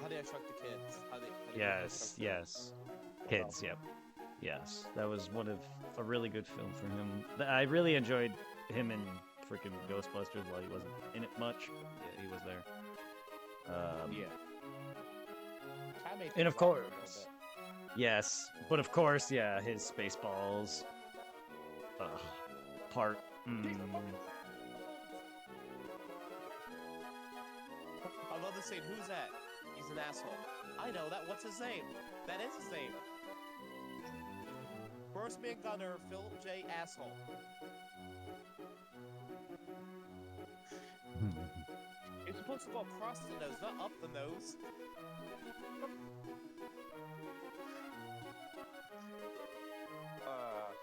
How did I Shrunk the Kids? Yes, yes. Kids, yep. Yes, that was a really good film for him. I really enjoyed him in freaking Ghostbusters while he wasn't in it much. Yeah, he was there. Yeah. And of course, yes, but of course, yeah, his Spaceballs part. I love the scene. Who's that? He's an asshole. I know that. What's his name? That is his name. Grossman Gunner, Philip J. Asshole. You're supposed to go across the nose, not up the nose.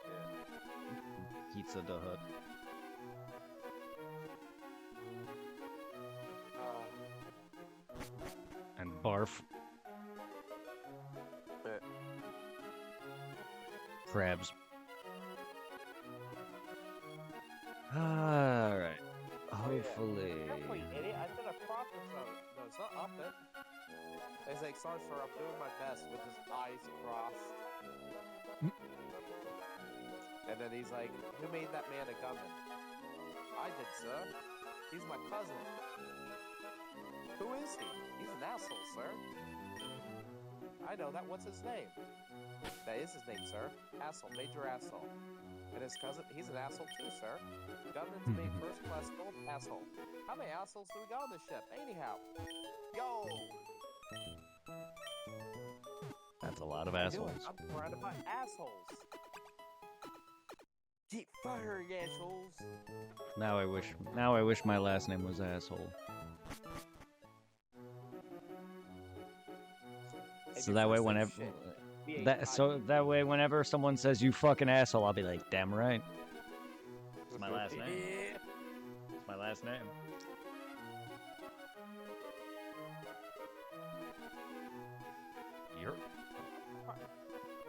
Shit. Pizza the Hut. And barf. Crabs. Alright. Hopefully. Careful, you idiot. I said across the nose. No, it's not up it. It's like, sorry, sir, I'm doing my best with his eyes crossed. And then he's like, who made that man a gunman? I did, sir. He's my cousin. Who is he? He's an asshole, sir. I know that. What's his name? That is his name, sir. Asshole. Major asshole. And his cousin, he's an asshole too, sir. Gunman's made first class gold asshole. How many assholes do we got on this ship? Anyhow. Yo! That's a lot of assholes. I'm surrounded by assholes. Keep firing, assholes. Now I wish my last name was asshole. So that way whenever someone says you fucking asshole, I'll be like, damn right. It's my last name. It's my last name. You're...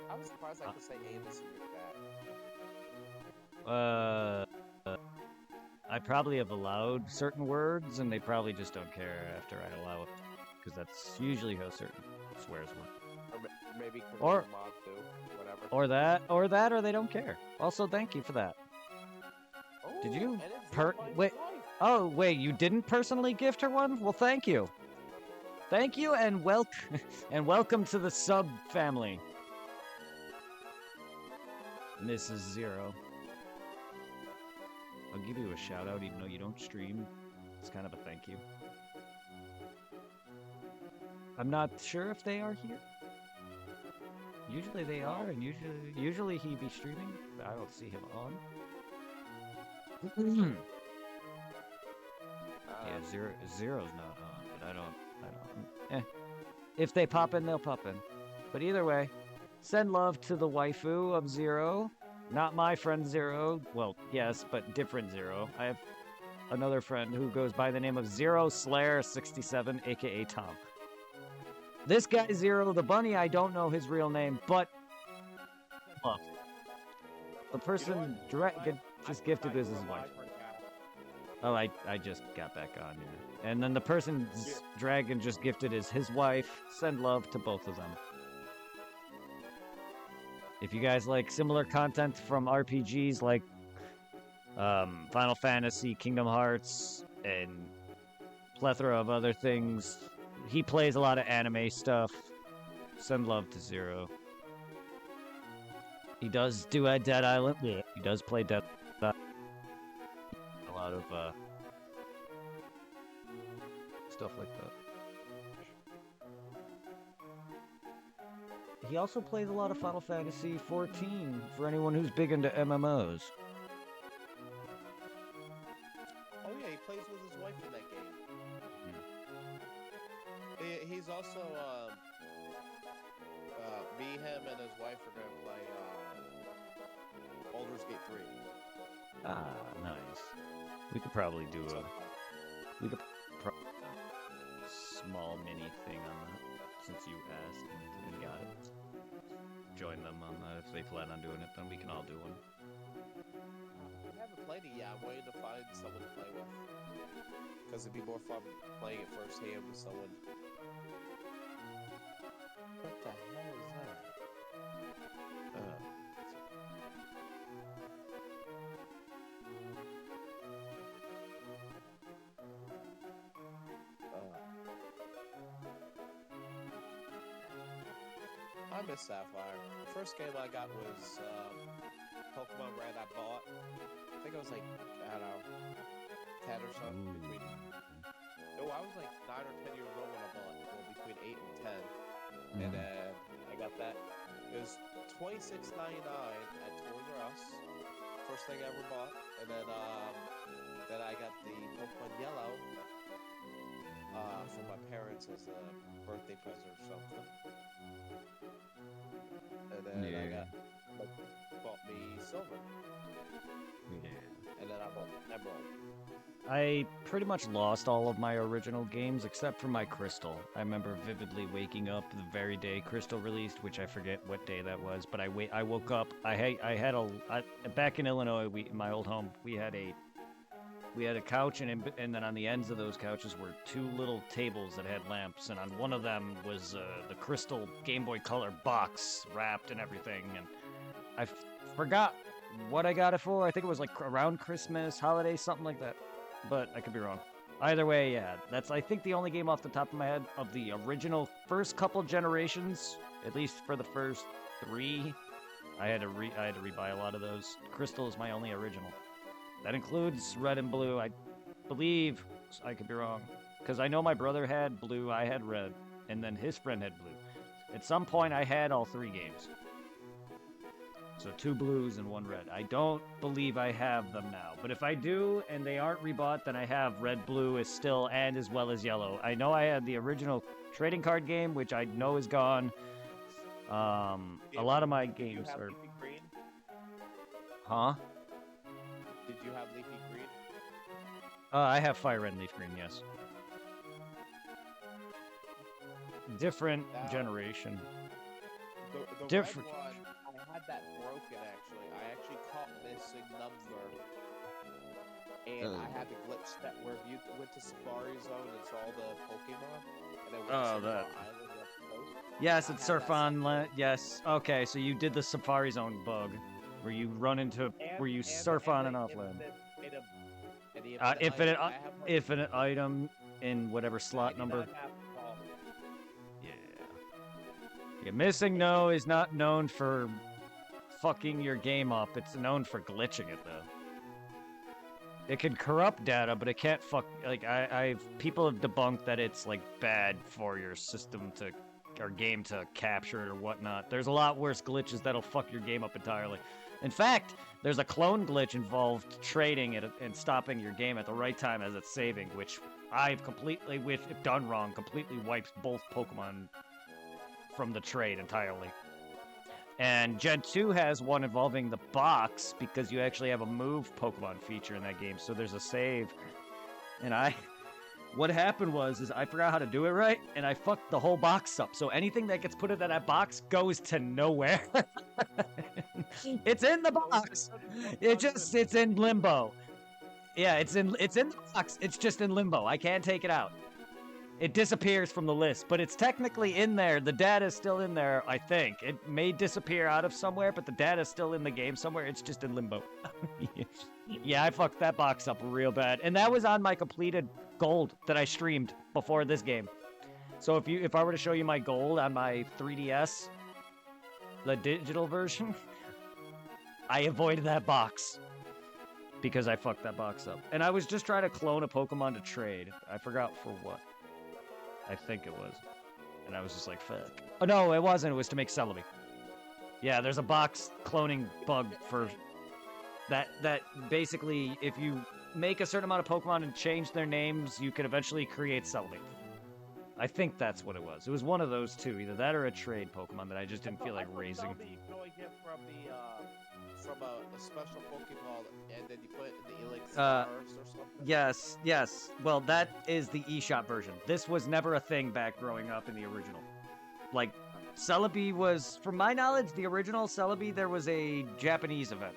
I was surprised I could say Amos with that. I probably have allowed certain words, and they probably just don't care after I allow it, because that's usually how certain swears work. Or maybe or mod too, whatever. Or they don't care. Also, thank you for that. Oh, did you wait? Oh, wait, you didn't personally gift her one? Well, thank you. Thank you, and welcome to the sub family. Mrs. Zero. I'll give you a shout out even though you don't stream. It's kind of a thank you. I'm not sure if they are here. Usually they are, and usually he be streaming. But I don't see him on. Yeah, Zero's not on, but I don't. If they pop in, they'll pop in. But either way, send love to the waifu of Zero. Not my friend Zero. Well, yes, but different Zero. I have another friend who goes by the name of Zero Slayer 67, aka Tom. This guy Zero the Bunny, I don't know his real name, but the person just gifted this his wife. Oh, I just got back on here. And then the person Dragon just gifted is his wife. Send love to both of them. If you guys like similar content from RPGs like Final Fantasy, Kingdom Hearts, and plethora of other things, he plays a lot of anime stuff. Send love to Zero. He does do a Dead Island. Yeah. He does play Dead Island. A lot of stuff like that. He also plays a lot of Final Fantasy 14 for anyone who's big into MMOs. Oh yeah, he plays with his wife in that game. He's also me, him, and his wife are gonna play Baldur's Gate 3. Ah, nice. We could probably do a small mini thing on that, since you asked and got it. Join them on that if they plan on doing it, then we can all do one. We haven't played it yet. I'm waiting to find someone to play with. Because it'd be more fun playing it firsthand with someone. What the hell is that? I miss Sapphire. The first game I got was Pokemon Red I bought. I think I was like, I don't know, 10 or something. No, I was like 9 or 10 years old when I bought it. Well, between 8 and 10. And then I got that. It was $26.99 at Toys R Us. First thing I ever bought. And then I got the Pokemon Yellow from my parents as a birthday present or something. And then bought me Silver. Yeah. And then I bought Emerald. I pretty much lost all of my original games except for my Crystal. I remember vividly waking up the very day Crystal released, which I forget what day that was. But I woke up. Back in Illinois, in my old home, we had a couch, and then on the ends of those couches were 2 little tables that had lamps, and on one of them was the Crystal Game Boy Color box wrapped and everything, and I forgot what I got it for. I think it was like around Christmas, holiday, something like that, but I could be wrong. Either way, yeah, that's I think the only game off the top of my head of the original first couple generations, at least for the first 3. I had to rebuy a lot of those. Crystal is my only original. That includes Red and Blue. I believe, I could be wrong, because I know my brother had Blue, I had Red, and then his friend had Blue. At some point, I had all 3 games. So 2 Blues and 1 Red. I don't believe I have them now, but if I do, and they aren't rebought, then I have Red, Blue is still, and as well as Yellow. I know I had the original trading card game, which I know is gone. A lot of my games are... Leafy Green? Huh? Did you have Leafy Green? I have Fire Red and Leaf Green, yes. Different generation. The Different. Red one, I had that broken actually. I actually caught missing number. And I had the glitch that where you went to Safari Zone and saw the Pokemon. And then went to Island up the coast. Yes, it's Surf on. Yes. Okay, so you did the Safari Zone bug. Where you run into, where you surf on and off land. Infinite item in whatever slot number. Yeah. Yeah, Missing No is not known for fucking your game up. It's known for glitching it, though. It can corrupt data, but it can't fuck, like, people have debunked that it's, like, bad for your system to, or game to capture it or whatnot. There's a lot worse glitches that'll fuck your game up entirely. In fact, there's a clone glitch involved trading it and stopping your game at the right time as it's saving, which I've completely, if done wrong, completely wipes both Pokemon from the trade entirely. And Gen 2 has one involving the box, because you actually have a move Pokemon feature in that game, so there's a save. And what happened was I forgot how to do it right, and I fucked the whole box up. So anything that gets put into that box goes to nowhere. It's in the box. It's in limbo. Yeah, it's in the box. It's just in limbo. I can't take it out. It disappears from the list, but it's technically in there. The data is still in there, I think. It may disappear out of somewhere, but the data is still in the game somewhere. It's just in limbo. Yeah, I fucked that box up real bad. And that was on my completed gold that I streamed before this game. So if I were to show you my gold on my 3DS, the digital version, I avoided that box because I fucked that box up. And I was just trying to clone a Pokemon to trade. I forgot for what. I think it was. And I was just like, fuck. Oh, no, it wasn't. It was to make Celebi. Yeah, there's a box cloning bug for that basically, if you make a certain amount of Pokemon and change their names, you can eventually create Celebi. I think that's what it was. It was one of those two, either that or a trade Pokemon that I just didn't feel like raising. You can only get from a special Pokeball, and then you put it in the Elixir or something? Yes. Well, that is the eShop version. This was never a thing back growing up in the original. Like, Celebi was, from my knowledge, the original Celebi, there was a Japanese event.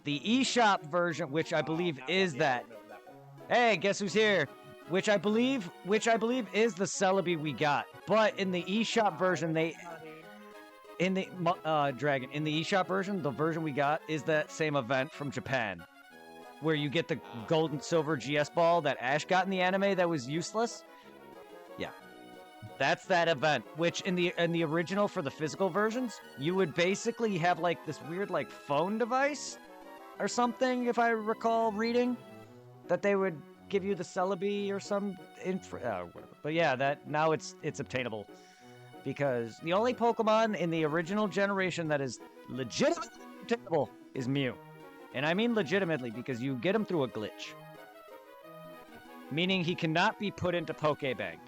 The eShop version, which I believe is Yeah, I that. remember that one. Hey, guess who's here? Which I believe is the Celebi we got. But in the eShop version, in the Dragon, in the eShop version, the version we got is that same event from Japan, where you get the gold and silver GS ball that Ash got in the anime that was useless. Yeah, that's that event. Which in the original for the physical versions, you would basically have like this weird like phone device or something, if I recall reading, that they would give you the Celebi or some whatever. But yeah, that now it's obtainable. Because the only Pokemon in the original generation that is legitimately obtainable is Mew. And I mean legitimately because you get him through a glitch. Meaning he cannot be put into Pokebank.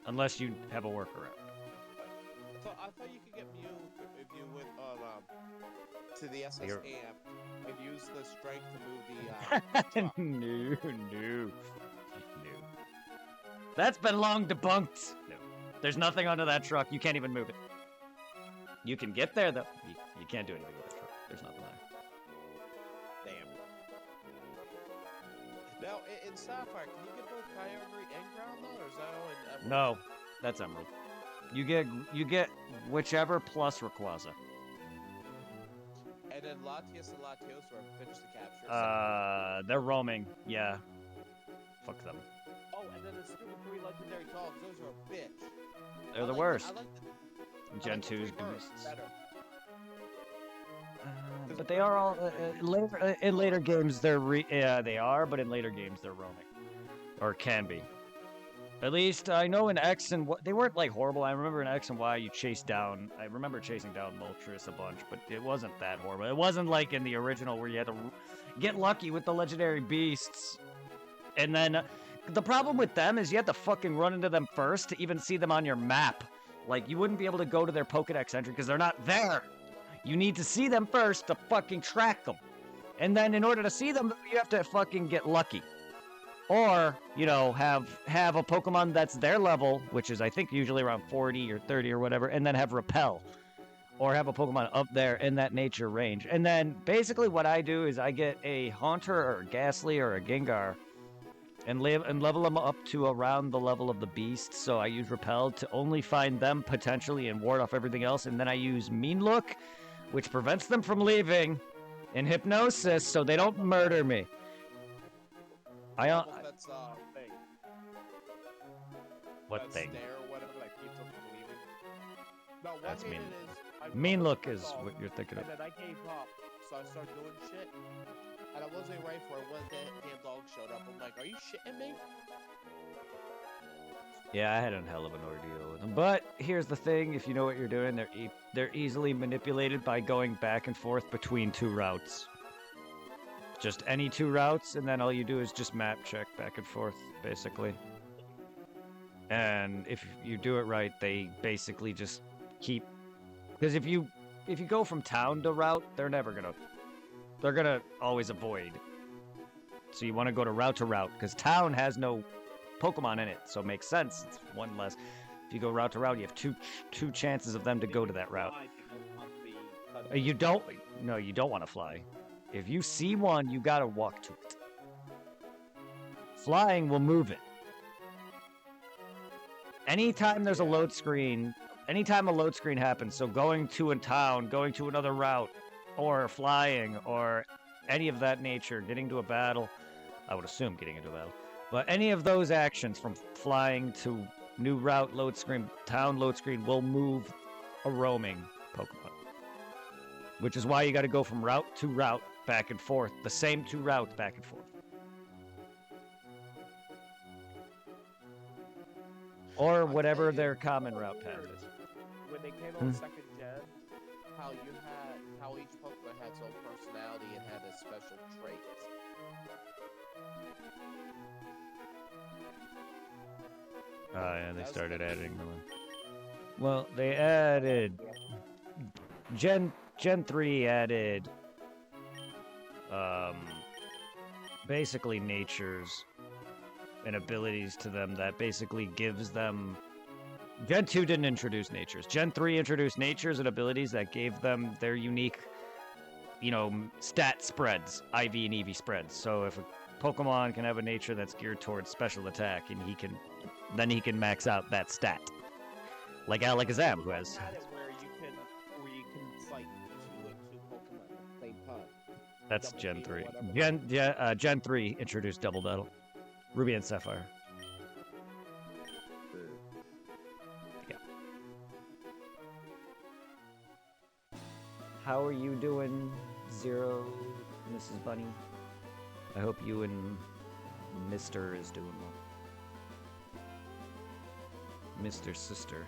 Unless you have a workaround. I thought you could get Mew if you went to the SS amp and use the strength to move the No. That's been long debunked. No. There's nothing under that truck. You can't even move it. You can get there, though. You can't do anything with that truck. There's nothing there. Damn. Now, in Sapphire, can you get both Kyogre and Ground, though, or is that all in Emerald? No, that's Emerald. You get whichever plus Rayquaza. And then Latias and Latios are finished the capture. They're roaming. Yeah. Fuck them. Oh, and then the stupid 3 legendary dogs. Those are a bitch. They're the worst. Gen 2's beasts. But they are all in later games. They are, but in later games they're roaming, or can be. At least I know in X and Y they weren't like horrible. I remember in X and Y you chased down. I remember chasing down Moltres a bunch, but it wasn't that horrible. It wasn't like in the original where you had to get lucky with the legendary beasts, and then. The problem with them is you have to fucking run into them first to even see them on your map. Like, you wouldn't be able to go to their Pokedex entry because they're not there. You need to see them first to fucking track them. And then in order to see them, you have to fucking get lucky. Or, you know, have a Pokemon that's their level, which is, I think, usually around 40 or 30 or whatever, and then have Repel. Or have a Pokemon up there in that nature range. And then, basically what I do is I get a Haunter or a Ghastly or a Gengar and level them up to around the level of the beast. So I use Repel to only find them potentially and ward off everything else. And then I use Mean Look, which prevents them from leaving, and Hypnosis so they don't murder me. That's thing. What That thing? Stare or whatever that keeps them from leaving. No, what That's I hated Mean. is Mean Look is what you're thinking of. And then I gave up, so I started doing shit. And I wasn't ready for it when the damn dog showed up. I'm like, are you shitting me? Yeah, I had a hell of an ordeal with them. But here's the thing: if you know what you're doing, they're easily manipulated by going back and forth between 2 routes. Just any 2 routes, and then all you do is just map check back and forth, basically. And if you do it right, they basically just keep. Because if you go from town to route, they're gonna always avoid. So you want to go to route, because town has no Pokemon in it, so it makes sense. It's 1 less. If you go route to route, you have two chances of them to go to that route. You don't want to fly. If you see one, you gotta walk to it. Flying will move it. Anytime there's a load screen, anytime a load screen happens, so going to a town, going to another route, or flying, or any of that nature, getting to a battle, I would assume getting into a battle, but any of those actions from flying to new route, load screen, town load screen will move a roaming Pokemon. Which is why you got to go from route to route, back and forth, the same 2 routes back and forth. Or whatever their common route path is. When they came out second gen, how each Pokemon had its own personality and had a special trait. Oh yeah, they started adding them. Well, they added Gen 3 added basically natures and abilities to them that basically gives them. Gen 2 didn't introduce natures. Gen 3 introduced natures and abilities that gave them their unique you know, stat spreads, IV and EV spreds. So if a Pokemon can have a nature that's geared towards special attack, and then he can max out that stat. Like Alakazam, who has. Had it where you can fight two Pokemon at the same time. That's Double Gen beam or 3. whatever. Gen 3 introduced Double Battle. Ruby and Sapphire. Yeah. How are you doing, Zero, Mrs. Bunny? I hope you and Mr. is doing well. Mr. Sister.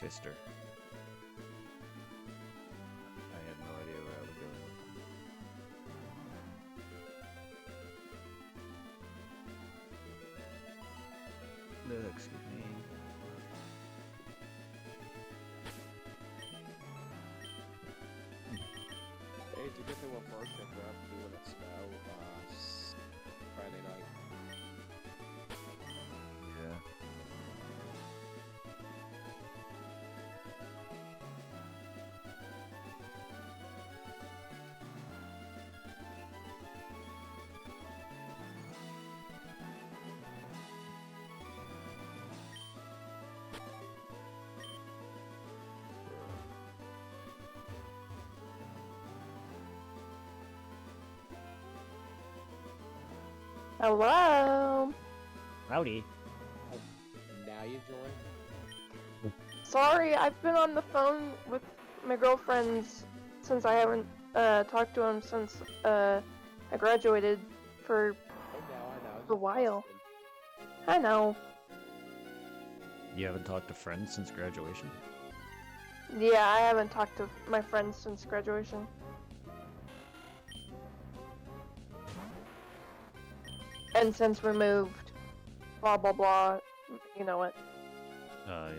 Fister. I have no idea where I was going with that. Excuse me. Hey, did you get to a first and we're up doing it snow Friday night? Yeah. Hello. Howdy. Now you join? Sorry, I've been on the phone with my girlfriends since I haven't talked to them since I graduated for I know. a while. I know. You haven't talked to friends since graduation? Yeah, I haven't talked to my friends since graduation. And since we moved, blah blah blah, you know it. Oh,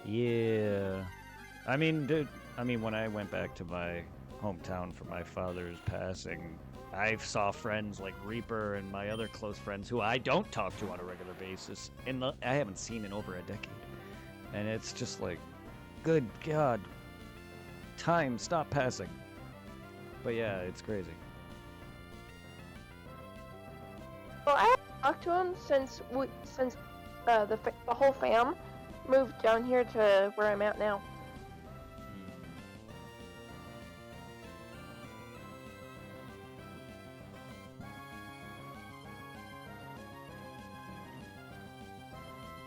yeah. Yeah. I mean, dude, when I went back to my hometown for my father's passing, I saw friends like Reaper and my other close friends who I don't talk to on a regular basis, I haven't seen in over a decade. And it's just like, good God, time, stop passing. But yeah, it's crazy. Well, I haven't talked to him since the whole fam moved down here to where I'm at now.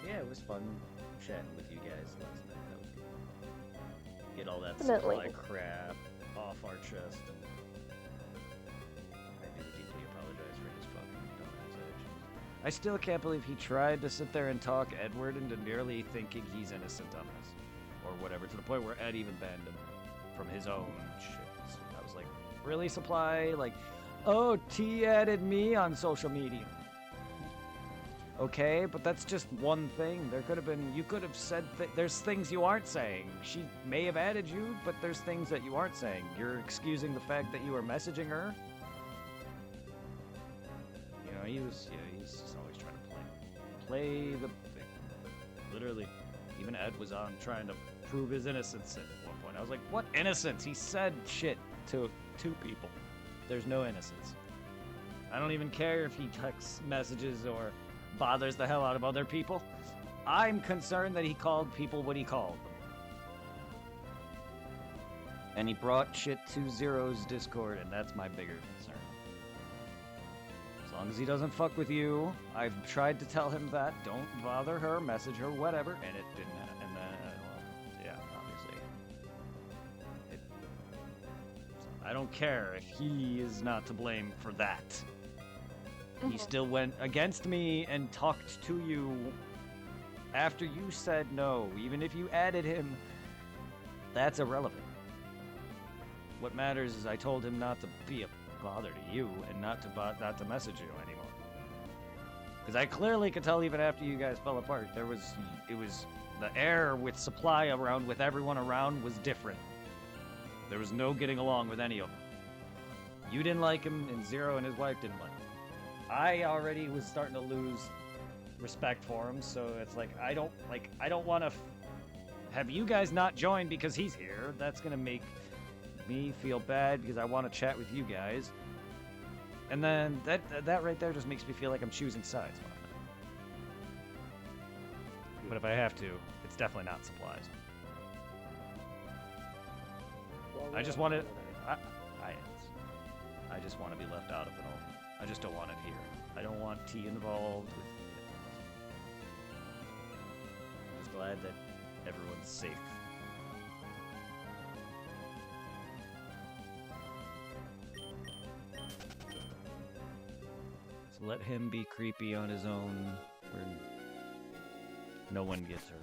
Yeah, it was fun chatting with you guys last night. That was good. Get all that Definitely. supply crap off our chest. I do deeply apologize for his fucking dumbass actions. I still can't believe he tried to sit there and talk Edward into nearly thinking he's innocent on this. Or whatever, to the point where Ed even banned him from his own shit. So I was like, really, Supply? Like, oh, T added me on social media. Okay, but that's just one thing. There could have been, you could have said, there's things you aren't saying. She may have added you, but there's things that you aren't saying. You're excusing the fact that you were messaging her. You know, he's just always trying to play the thing. Literally, even Ed was on trying to prove his innocence at one point. I was like, what innocence? He said shit to two people. There's no innocence. I don't even care if he texts messages or bothers the hell out of other people. I'm concerned that he called people what he called them. And he brought shit to Zero's Discord, and that's my bigger concern. As long as he doesn't fuck with you, I've tried to tell him that. Don't bother her, message her, whatever, and it didn't happen. And then, well, yeah, obviously. I don't care if he is not to blame for that. He still went against me and talked to you after you said no. Even if you added him, that's irrelevant. What matters is I told him not to be a bother to you and not to message you anymore. Because I clearly could tell even after you guys fell apart, it was the air with Supply around, with everyone around, was different. There was no getting along with any of them. You didn't like him, and Zero and his wife didn't like him. I already was starting to lose respect for him, so it's like I don't want to have you guys not joined because he's here. That's gonna make me feel bad because I want to chat with you guys. And then that right there just makes me feel like I'm choosing sides. But if I have to, it's definitely not supplies. Well, I just want to. I just want to be left out of it all. I just don't want it here. I don't want tea involved. I'm just glad that everyone's safe. So let him be creepy on his own, where no one gets hurt.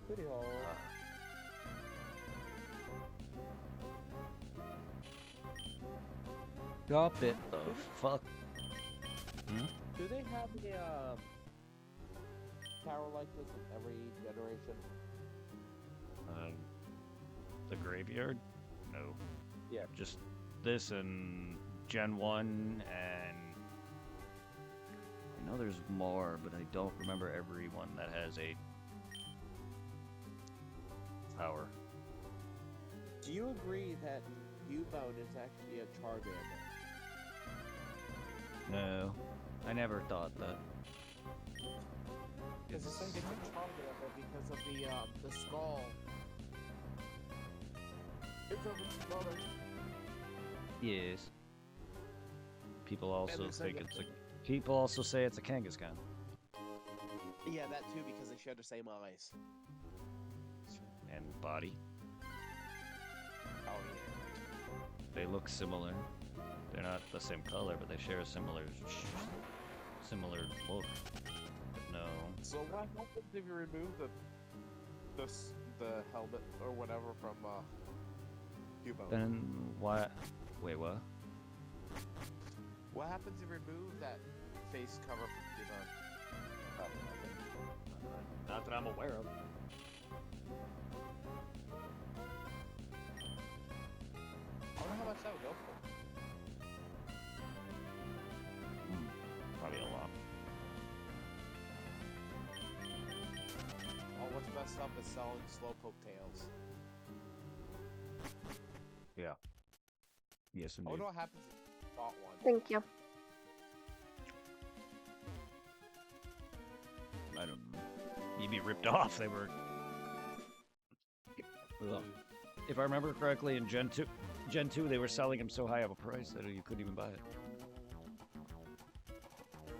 Pretty old. Drop it the fuck. Do they have a tower like this in every generation? The graveyard? No. Yeah. Just this and Gen 1 and I know there's more, but I don't remember every one that has a tower. Do you agree that U-Bound is actually a Charmander? No, I never thought that. Because it's like it's a Charmander because of the skull. It's of its mother. Yes. People also there's think like it's a. People also say it's a Kangaskhan. Yeah, that too, because they share the same eyes. And body. Oh yeah. They look similar. They're not the same color, but they share a similar look. But no. So what happens if you remove the helmet or whatever from U-Bound? Then what? Wait, what? What happens if you remove that face cover from U-Bound? Not that I'm aware of. I wonder how much that would go for. Probably a lot. Oh, what's messed up is selling Slowpoke tails. Yeah. Yes, I indeed. wonder what happens if you bought one. Thank you. I don't know. You'd be ripped off. They were. Well, if I remember correctly, in Gen 2, they were selling them so high of a price that you couldn't even buy it.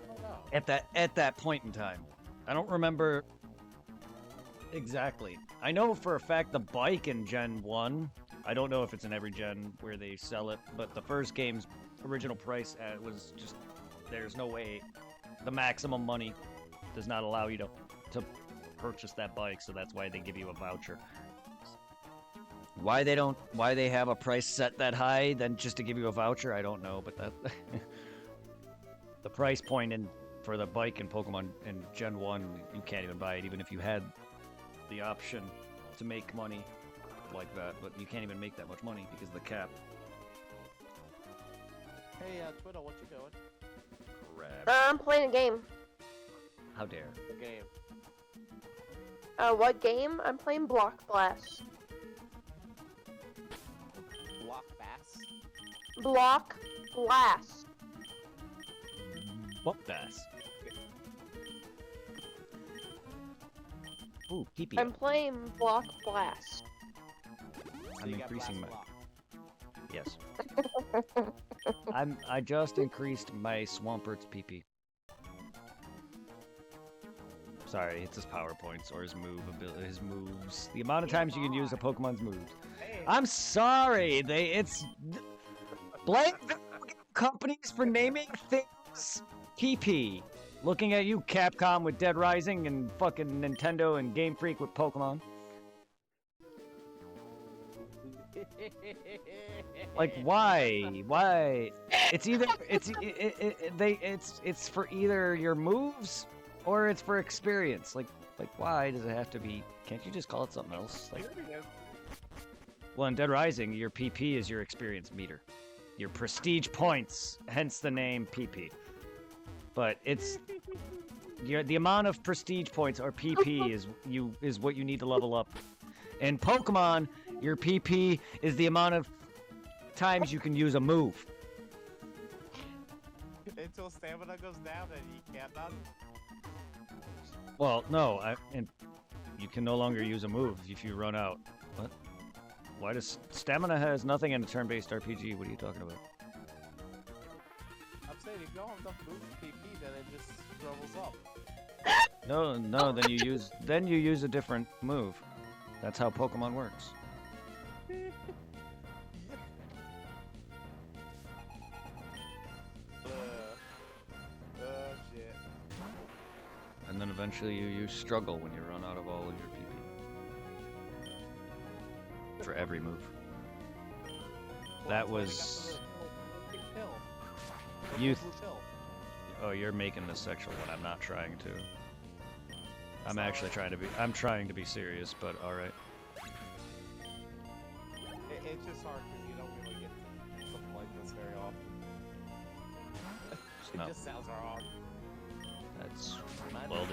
Oh, no. At that point in time, I don't remember exactly. I know for a fact the bike in Gen 1. I don't know if it's in every gen where they sell it, but the first game's original price was just. There's no way. The maximum money does not allow you to purchase that bike, so that's why they give you a voucher. Why they have a price set that high then just to give you a voucher, I don't know, but that the price point for the bike in Pokemon in Gen 1, you can't even buy it even if you had the option to make money like that, but you can't even make that much money because of the cap. Hey, Twiddle, what you doing? Crap. I'm playing a game. How dare. The game. What game? I'm playing Block Blast. Block Bass? Block Blast. What bass? Ooh, peepee. I'm playing Block Blast. So I'm you got increasing Blast my. Block. Yes. I just increased my Swampert's PP. Sorry, it's his power points or his moves. The amount of times you can use a Pokemon's moves. Hey, I'm sorry. It's blame companies for naming things PP. Looking at you, Capcom with Dead Rising and fucking Nintendo and Game Freak with Pokemon. Like, why? Why? It's either it's for either your moves or it's for experience. Like why does it have to be? Can't you just call it something else? Like, well, in Dead Rising, your PP is your experience meter, your prestige points, hence the name PP. But it's the amount of prestige points or PP is what you need to level up. In Pokemon, your PP is the amount of times you can use a move. Until stamina goes down and you cannot. Well, no, and you can no longer use a move if you run out. What? Why does stamina has nothing in a turn-based RPG? What are you talking about? I'm saying if you don't have enough moves for PP, then it just levels up. No, then you use a different move. That's how Pokemon works. Shit. And then eventually you struggle when you run out of all of your PP. For every move. That was... You... Oh, you're making this sexual when I'm not trying to. I'm actually trying to be... I'm trying to be serious, but alright. It's just hard because you don't really get something like this very often. It just sounds wrong. That's... Well,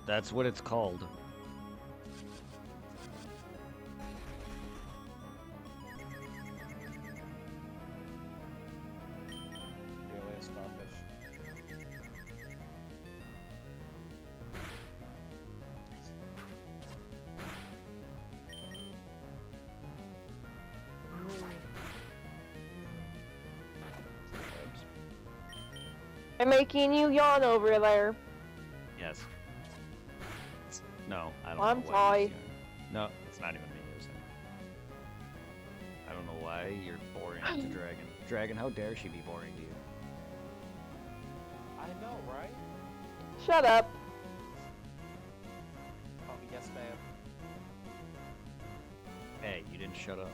that's what it's called. Really, a starfish. I'm making you yawn over there. Yes. No, I don't I'm know. sorry. No, it's not even me. I don't know why you're boring to Dragon. Dragon, how dare she be boring to you? I know, right? Shut up. Oh, yes, ma'am. Hey, you didn't shut up.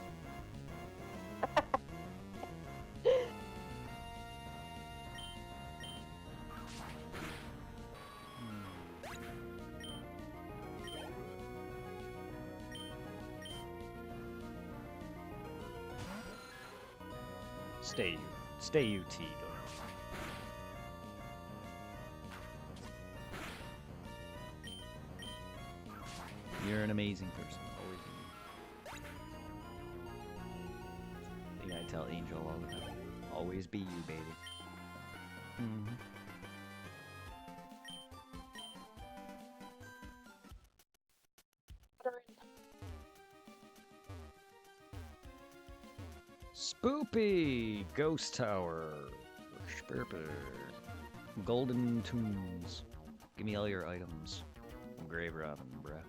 Stay UT, don't. You're an amazing person. Always be. You gotta tell Angel all the time. Always be you, baby. Mm-hmm. Spoopy! Ghost Tower. Spurper. Golden Tunes. Give me all your items. Grave Robin, bruh.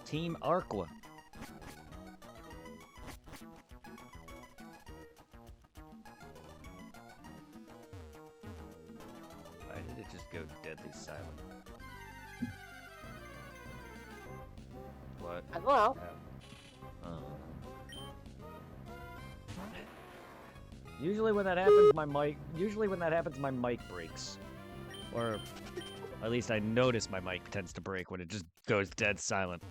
Team Arqua. Why did it just go deadly silent? What? I don't know. Usually when that happens, my mic breaks. Or at least I notice my mic tends to break when it just goes dead silent.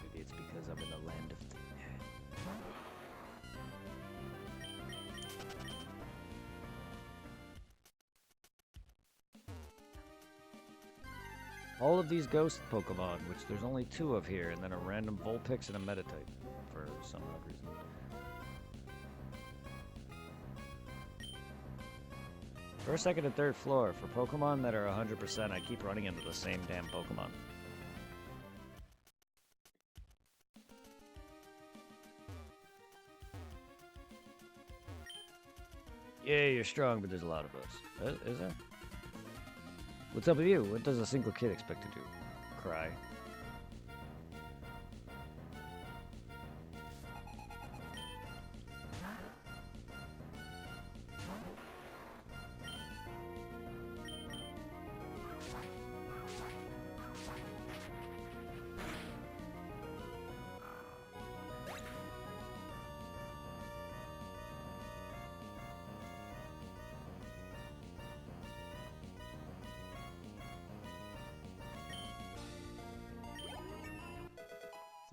Maybe it's because I'm in the land of... All of these ghost Pokemon, which there's only 2 of here, and then a random Vulpix and a Meditite, for some odd reason. First, second, and third floor. For Pokemon that are 100%, I keep running into the same damn Pokemon. Yeah, you're strong, but there's a lot of us. Is there? What's up with you? What does a single kid expect to do? Cry.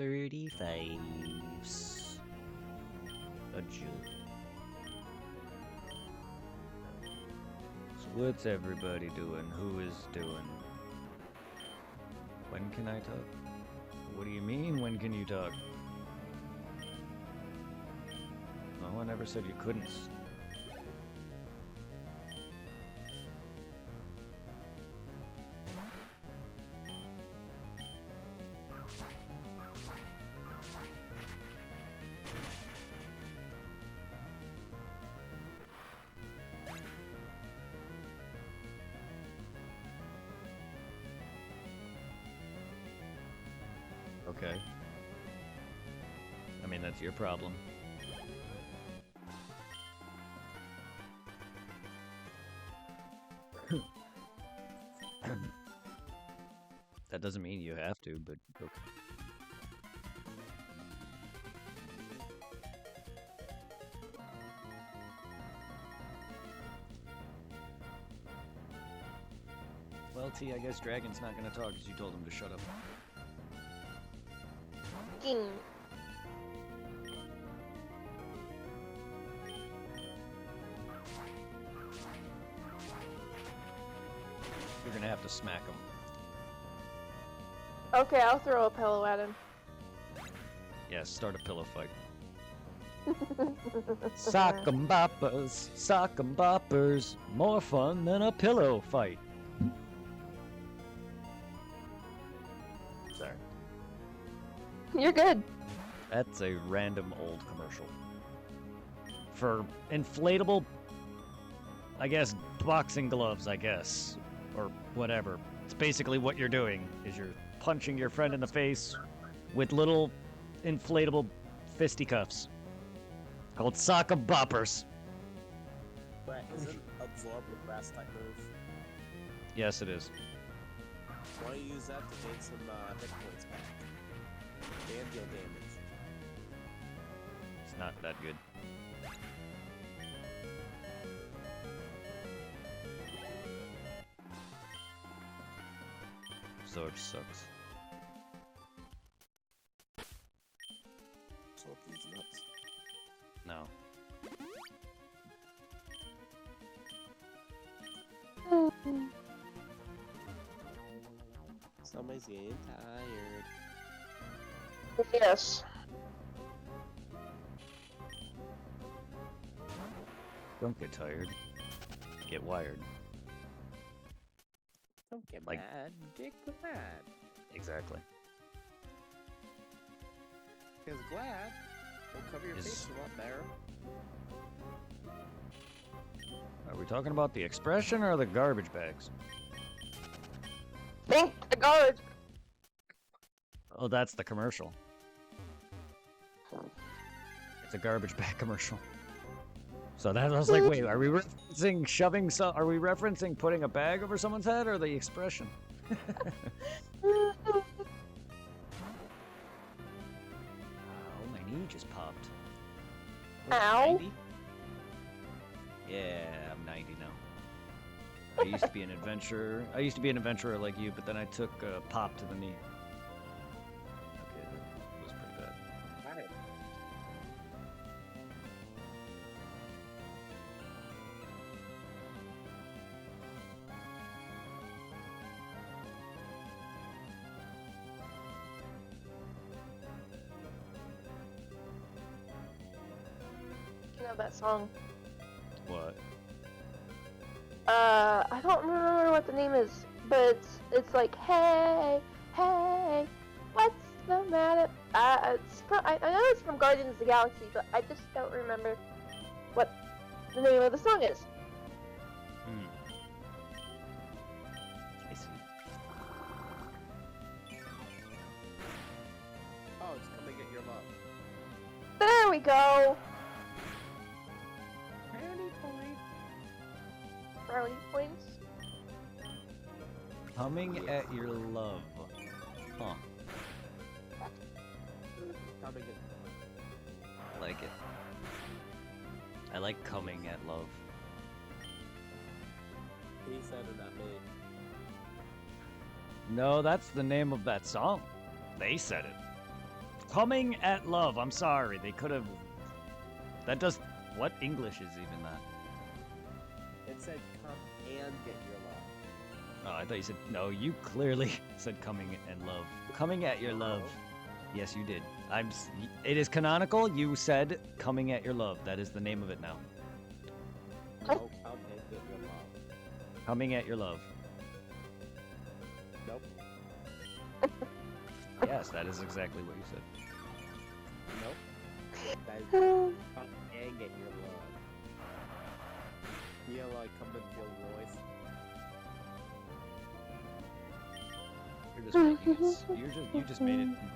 35s. A jug. So what's everybody doing? Who is doing? When can I talk? What do you mean, when can you talk? No one ever said you couldn't. Okay. I mean, that's your problem. That doesn't mean you have to, but okay. Well, T, I guess Dragon's not gonna talk because you told him to shut up. Ging. You're gonna have to smack him. Okay, I'll throw a pillow at him. Yeah, start a pillow fight. Sock 'em boppers, more fun than a pillow fight. Sorry. You're good. That's a random old commercial. For inflatable, I guess, boxing gloves, I guess. Or whatever. It's basically what you're doing, is you're punching your friend in the face with little inflatable fisticuffs. Called sock 'em boppers. But isn't absorb a grass type move? Yes, it is. Why don't you use that to gain some hit points back? And deal damage. It's not that good. Absorb sucks. Absorb these nuts. No. Somebody's getting tired. Yes. Don't get tired. Get wired. Don't get Like- mad. Get glad. Exactly. Because glad will cover your Is- face a lot better. Are we talking about the expression or the garbage bags? Think the guard. Oh, that's the commercial. It's a garbage bag commercial. So that I was like, wait, are we referencing shoving some? Are we referencing putting a bag over someone's head or the expression? Oh, my knee just popped. What, Ow. 90? Yeah, I'm 90 now. I used to be an adventurer. I used to be an adventurer like you, but then I took a pop to the knee. Okay, that was pretty bad. Right. You know that song. What? I don't remember what the name is, but it's like, hey, hey, what's the matter? It's from, I know it's from Guardians of the Galaxy, but I just don't remember what the name of the song is. Hmm. I see. Oh, it's coming at your love. There we go. Brownie point. Brownie points. Coming at your love. Huh. Coming at I like it. I like coming at love. He said it, not me. No, that's the name of that song. They said it. Coming at love. I'm sorry. They could have. That does. What English is even that? It said come and get your love. Oh, I thought you said. No, you clearly said coming and love. Coming at your love. Yes, you did. It is canonical. You said coming at your love. That is the name of it now. No, come and get your love. Coming at your love. Nope. Yes, that is exactly what you said. Nope. That is come and get your love. Yeah, like come and feel voice.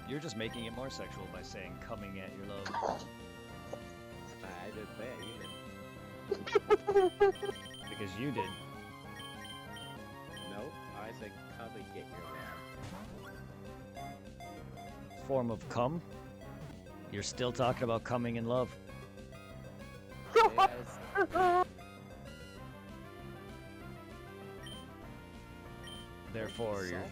You're just making it more sexual by saying coming at your love. I didn't say it, you did. Because you did. Nope. I said come and get your love. Form of cum. You're still talking about coming in love. Yes. Therefore, you're.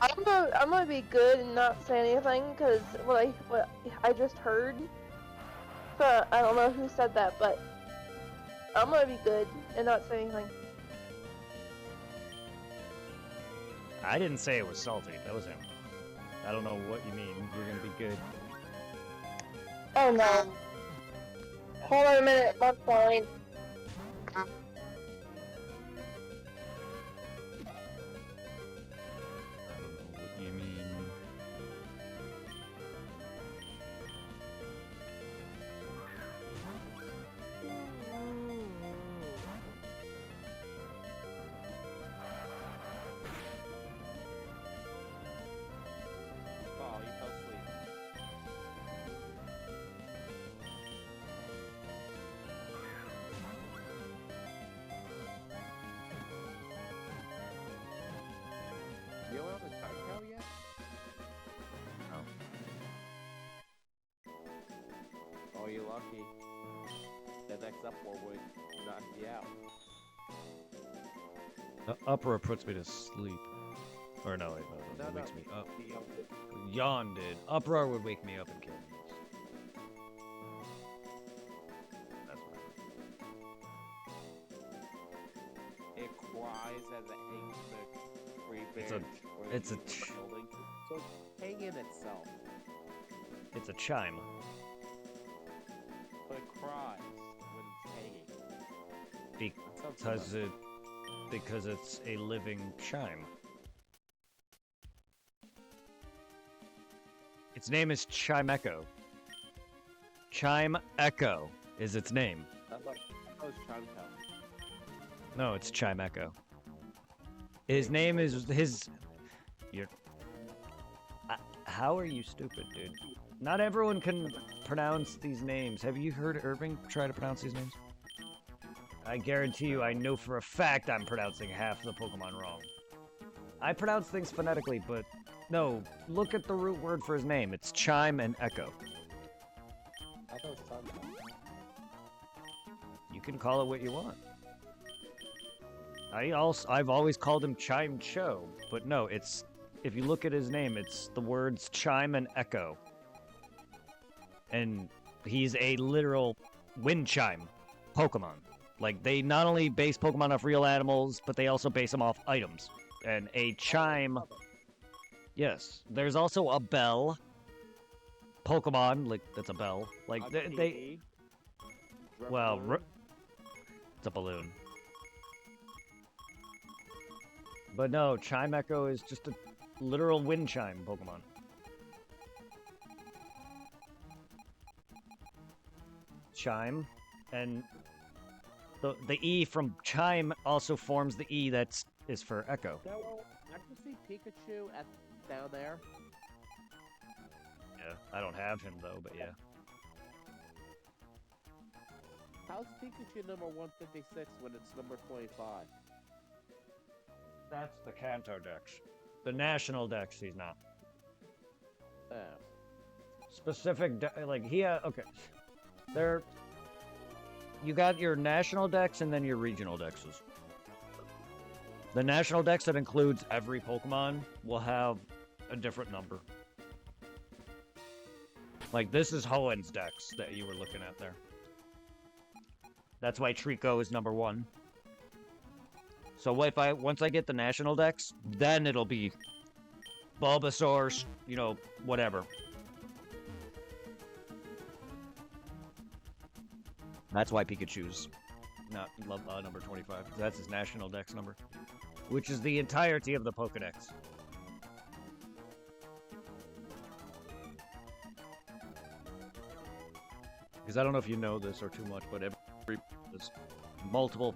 I'm gonna be good and not say anything because what I just heard. So I don't know who said that, but I'm gonna be good and not say anything. I didn't say it was salty. That was him. I don't know what you mean. You're gonna be good. Oh no. Hold on a minute, that's fine. I don't know what you mean. Oh, you fell asleep. You don't have a time count yet? No. Oh, you're lucky. The next upload would knock you out. Upper puts me to sleep. Or no, wait, no, it wakes me up. Yawn did. Uproar would wake me up and kill me. That's fine. It cries as it hangs in the tree It's branch. or it's a the building. So it's hanging itself, It's a chime. but it cries when it's hanging. That sounds Because it's a living chime. Its name is Chime Echo. Chime Echo is its name. That was Chime Town. No, it's Chime Echo. His name is his. You're. How are you stupid, dude? Not everyone can pronounce these names. Have you heard Irving try to pronounce these names? I guarantee you, I know for a fact I'm pronouncing half the Pokemon wrong. I pronounce things phonetically, but no, look at the root word for his name. It's Chime and Echo. I thought it was Chime Town. You can call it what you want. I've always called him Chime Cho, but no, it's if you look at his name, it's the words Chime and Echo. And he's a literal wind chime Pokemon. Like, they not only base Pokemon off real animals, but they also base them off items. And a chime... Yes. There's also a bell. Pokemon, like, that's a bell. Like, they... Well, it's a balloon. But no, Chime Echo is just a literal wind chime Pokemon. Chime, and the E from chime also forms the E that is for echo. Yeah, well, I can see Pikachu down there. Yeah, I don't have him though, but yeah. How's Pikachu number 156 when it's number 25? That's the Kanto Dex. The national Dex, he's not. Oh. Specific, like, okay. You got your national Dex and then your regional Dexes. The national dex that includes every Pokemon will have a different number. Like, this is Hoenn's dex that you were looking at there. That's why Trico is number 1. So once I get the national dex, then it'll be Bulbasaur, you know, whatever. That's why Pikachu's not number 25. That's his national dex number, which is the entirety of the Pokedex. Because I don't know if you know this or too much, but there's multiple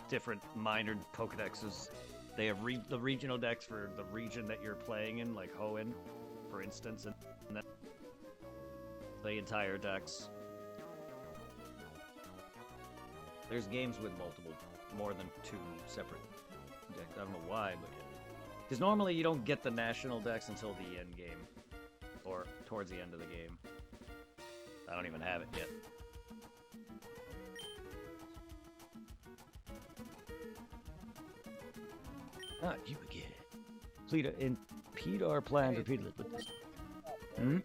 different minor Pokedexes. They have the regional dex for the region that you're playing in, like Hoenn, for instance, and then the entire dex. There's games with more than 2 separate decks. I don't know why, but yeah. Because normally you don't get the national dex until the end game, or towards the end of the game. I don't even have it yet. Not you again. Please impede our plans repeatedly. Hmm?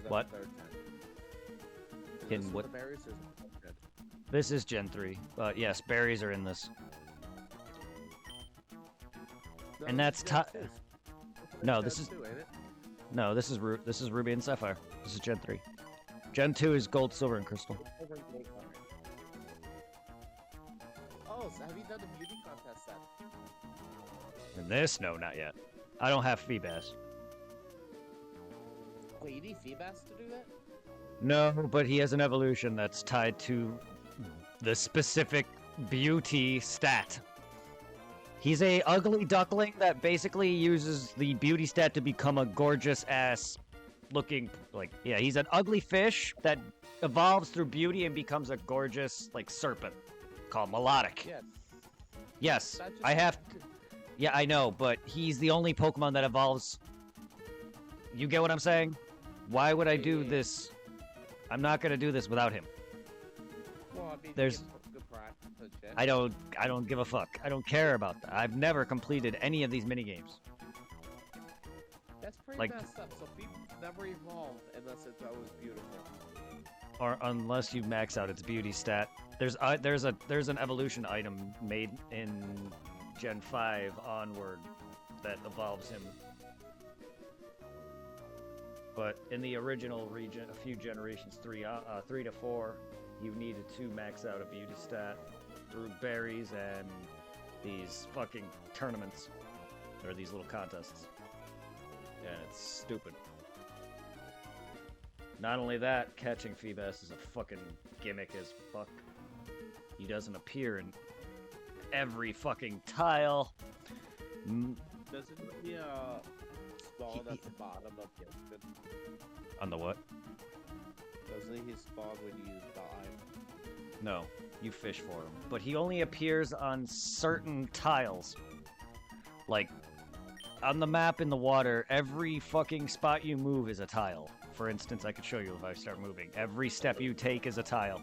What? In what? This is Gen 3. Yes, berries are in this. No, And that's No, this is Gen 2, ain't it? No, this is Ruby and Sapphire. This is Gen 3. Gen 2 is Gold, Silver, and Crystal. Oh, so have you done the beauty contest then? And this, no, not yet. I don't have Feebas. Wait, you need Feebas to do that? No, but he has an evolution that's tied to the specific beauty stat. He's a ugly duckling that basically uses the beauty stat to become a gorgeous ass looking, like, yeah, he's an ugly fish that evolves through beauty and becomes a gorgeous, like, serpent called Melodic. Yeah. Yes, I have. Yeah, I know, but he's the only Pokemon that evolves. You get what I'm saying? Why would I do this? I'm not gonna do this without him. Well, I mean, There's. good practice and shit. I don't give a fuck. I don't care about that. I've never completed any of these minigames. That's pretty like- messed up. So people never evolved unless it's always beautiful. Or unless you max out its beauty stat. There's an evolution item made in Gen 5 onward that evolves him. But in the original region, a few generations, 3 to 4, you needed to max out a beauty stat through berries and these fucking tournaments, or these little contests. And it's stupid. Not only that, catching Feebas is a fucking gimmick as fuck. He doesn't appear in every fucking tile. Doesn't he spawn at the bottom of the ocean? On the what? Doesn't he spawn when you use dive? No, you fish for him. But he only appears on certain tiles. Like, on the map in the water, every fucking spot you move is a tile. For instance, I could show you if I start moving. Every step you take is a tile.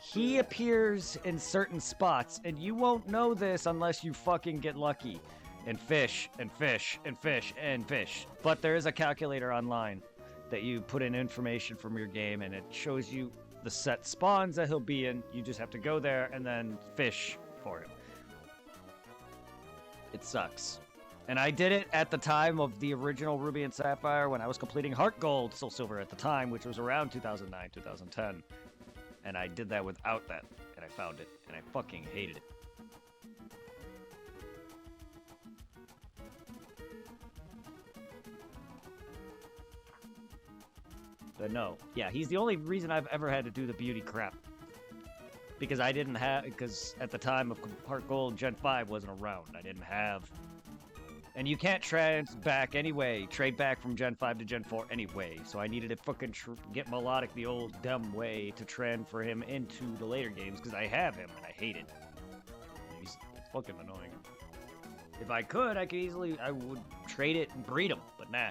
He appears in certain spots, and you won't know this unless you fucking get lucky. And fish, and fish, and fish, and fish. But there is a calculator online that you put in information from your game, and it shows you the set spawns that he'll be in. You just have to go there and then fish for him. It sucks. And I did it at the time of the original Ruby and Sapphire when I was completing Heart Gold, Soul Silver at the time, which was around 2009, 2010. And I did that without that, and I found it, and I fucking hated it. But no, yeah, he's the only reason I've ever had to do the beauty crap. Because I didn't have, because at the time of Heart Gold, Gen 5 wasn't around. I didn't have. And you can't trade back anyway, trade back from Gen 5 to Gen 4 anyway. So I needed to fucking get Melodic the old dumb way to transfer him into the later games because I have him and I hate it. He's fucking annoying. If I could easily, I would trade it and breed him, but nah.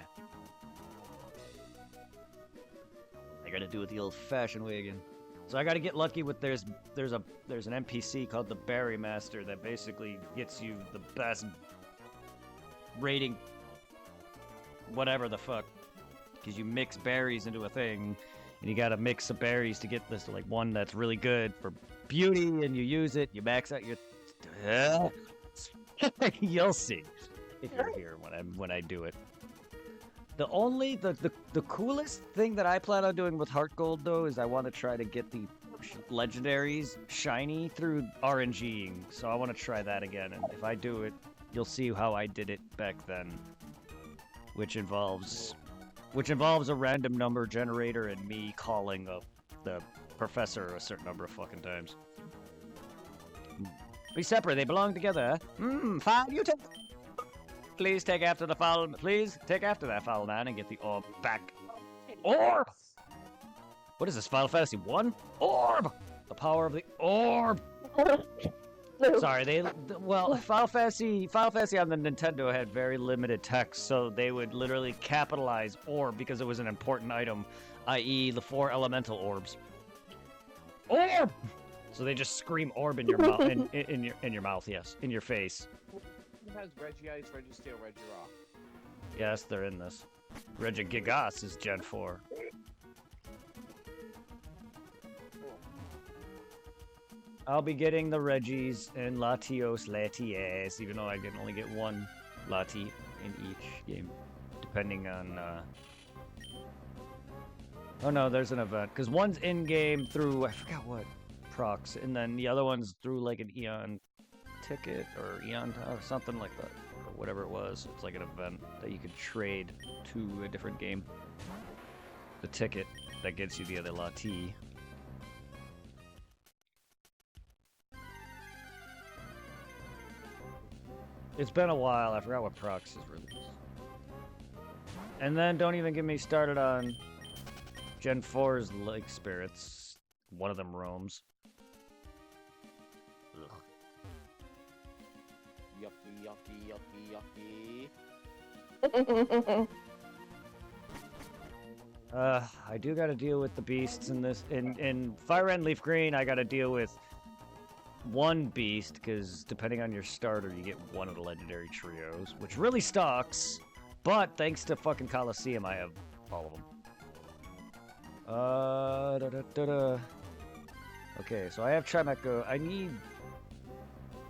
I gotta do it the old-fashioned way again. So I got to get lucky with there's an NPC called the Berry Master that basically gets you the best rating, whatever the fuck, because you mix berries into a thing, and you got to mix some berries to get this like one that's really good for beauty, and you use it, you max out your. You'll see if you're here when I do it. The coolest thing that I plan on doing with Heart Gold though is I want to try to get the legendaries shiny through RNGing. So I want to try that again, and if I do it, you'll see how I did it back then, which involves a random number generator and me calling up the professor a certain number of fucking times. Be separate, they belong together. Foul, you take. Please take after the foul. Please take after that foul man and get the orb back. Orb! What is this, Final Fantasy 1? Orb! The power of the orb! No. Sorry, Final Fantasy on the Nintendo had very limited text, so they would literally capitalize orb because it was an important item, i.e. the 4 elemental orbs. Orb! So they just scream orb in your mouth, in your mouth, yes, in your face. Who has Regice, Registeel, Regirock? Yes, they're in this. Regigigas is Gen 4. I'll be getting the Regis and Latios, Latias, even though I can only get one Lati in each game, depending on. Oh no, there's an event because one's in game through I forgot what procs, and then the other one's through like an Eon ticket or Eon or something like that, or whatever it was. It's like an event that you could trade to a different game. The ticket that gets you the other Lati. It's been a while. I forgot what procs is released. And then don't even get me started on Gen 4's Lake Spirits. One of them roams. Ugh. Yucky, yucky, yucky, yucky. I do gotta deal with the beasts in this. In Fire Red and Leaf Green, I gotta deal with one beast, because depending on your starter, you get one of the legendary trios, which really stocks. But thanks to fucking Coliseum, I have all of them. Okay, so I have Trimeco. I need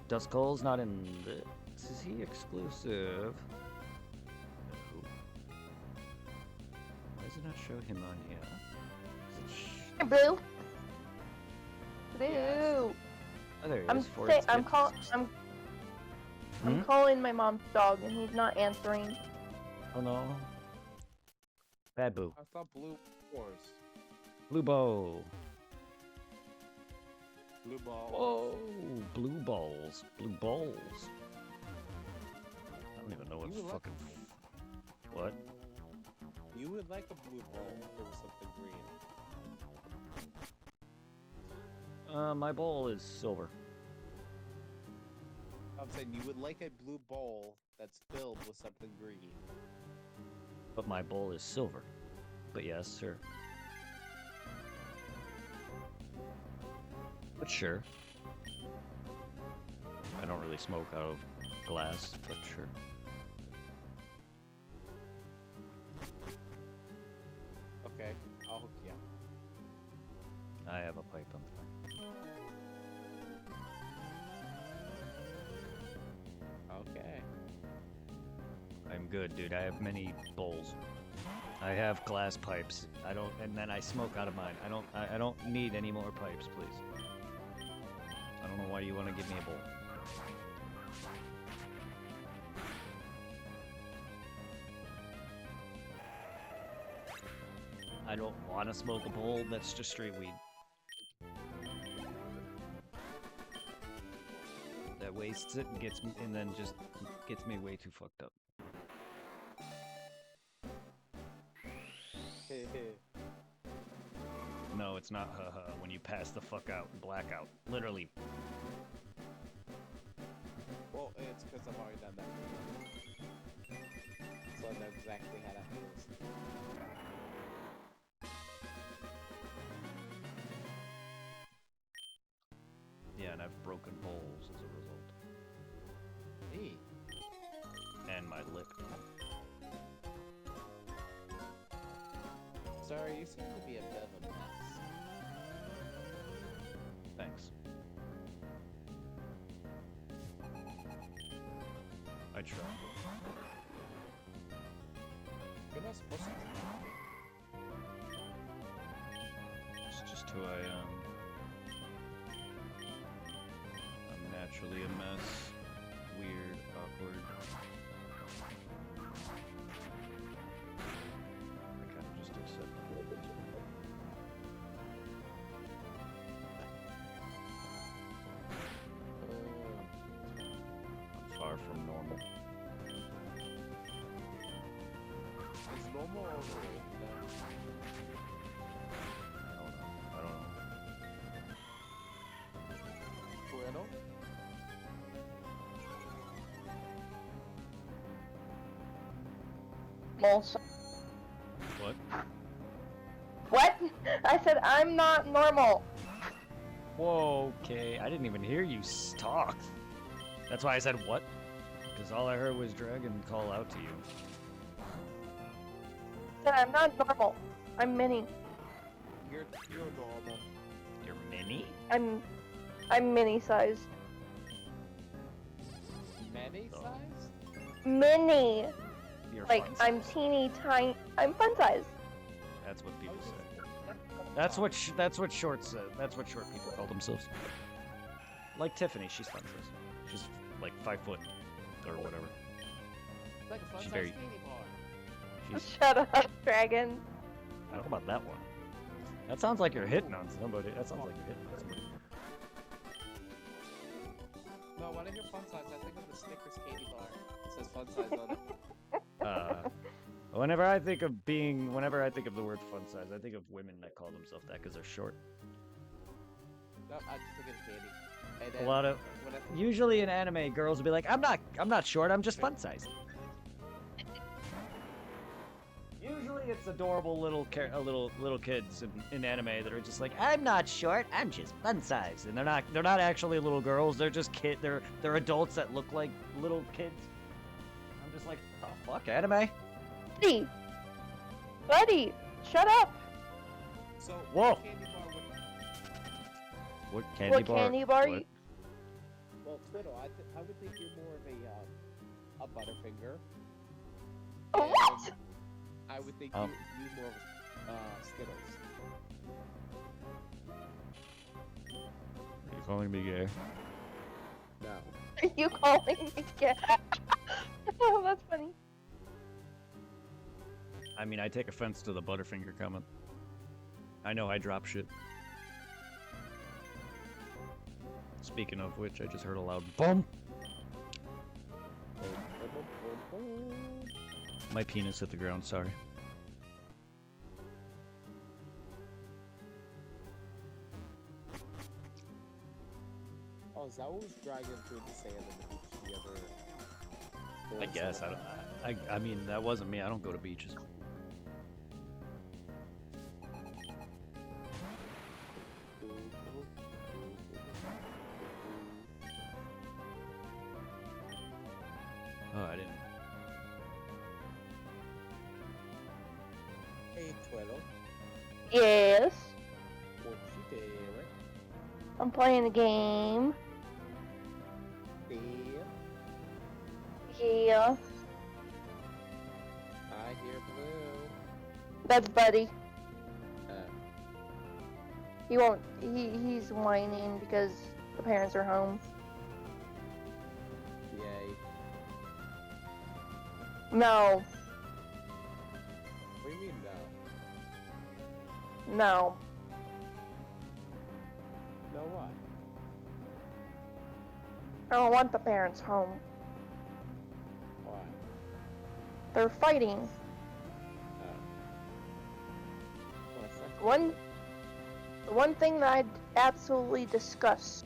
Duskull's not in this. Is he exclusive? No. Why does it not show him on here? Blue. Blue. Oh, there he I'm is. I'm calling my mom's dog and he's not answering. Oh no. Bad Boo. I thought Blue Wars. Blue Bow. Blue Ball. Oh, blue balls. Blue balls. I don't even know what fucking. What? You would like a blue ball if there was something green. My bowl is silver. I'm saying you would like a blue bowl that's filled with something green. But my bowl is silver. But yes, sir. But sure. I don't really smoke out of glass, but sure. Okay, I'll hook you up. I have a pipe on the Okay. I'm good, dude. I have many bowls. I have glass pipes. And then I smoke out of mine. I don't need any more pipes, please. I don't know why you want to give me a bowl. I don't want to smoke a bowl. That's just straight weed. That wastes it and then just gets me way too fucked up. No, it's not haha when you pass the fuck out and blackout. Literally. Well, it's because I've already done that. So I know exactly how that feels. broken bowls as a result. Hey. And my lip. Sorry, you seem to be a bit of a mess. Thanks. I tried. You're not supposed to do It's just who I am. I'm naturally a mess. Weird, awkward. I kind of just accept it. I'm far from normal. Is normal overrated though? I don't know. Twiddle? Also. What? What? I said I'm not normal. Whoa, okay. I didn't even hear you talk. That's why I said what? Because all I heard was Dragon call out to you. I said I'm not normal. I'm mini. You're normal. You're mini? I'm mini sized. Many Oh. sized? Mini. You're Like fun I'm size. teeny tiny. I'm fun sized. That's what people say. That's what short said. That's what short people call themselves. Like Tiffany, she's fun size. She's like 5 foot or whatever. Like a fun She's size very- candy bar. She's. Shut up, Dragon. I don't know about that one. That sounds like you're hitting on somebody. That sounds like you're hitting on somebody. No, when I hear fun size, I think of the Snickers candy bar. It says fun size on it. Whenever I think of the word fun size, I think of women that call themselves that because they're short. No, I just think of candy. And A then lot of when I usually in anime, girls will be like, I'm not short, I'm just fun size. Usually it's adorable little kids in anime that are just like, I'm not short, I'm just fun size, and they're not actually little girls. They're just they're adults that look like little kids. I'm just like, the fuck, anime? Buddy, shut up. So Whoa. what candy bar would What candy What bar? candy bar? What? well Twiddle, I would think you're more of a Butterfinger. What? And I would think Oh. you more of Skittles. Are you calling me gay? No. Are you calling me gay? Oh, that's funny. I mean, I take offense to the Butterfinger comment. I know I drop shit. Speaking of which, I just heard a loud bump. My penis hit the ground, sorry. Oh, is that what was dragging through the sand in the beach the other? I guess, I mean, that wasn't me, I don't go to beaches. Oh, I didn't. Hey, Twiddle, Yes. what you doing? I'm playing a game. Yeah. Yeah. I hear blue. That's Buddy. Uh, He won't. He's whining because the parents are home. yay. No. What do you mean no? No. No what? I don't want the parents home. Why? They're fighting. What's that? The one thing that I'd absolutely discuss.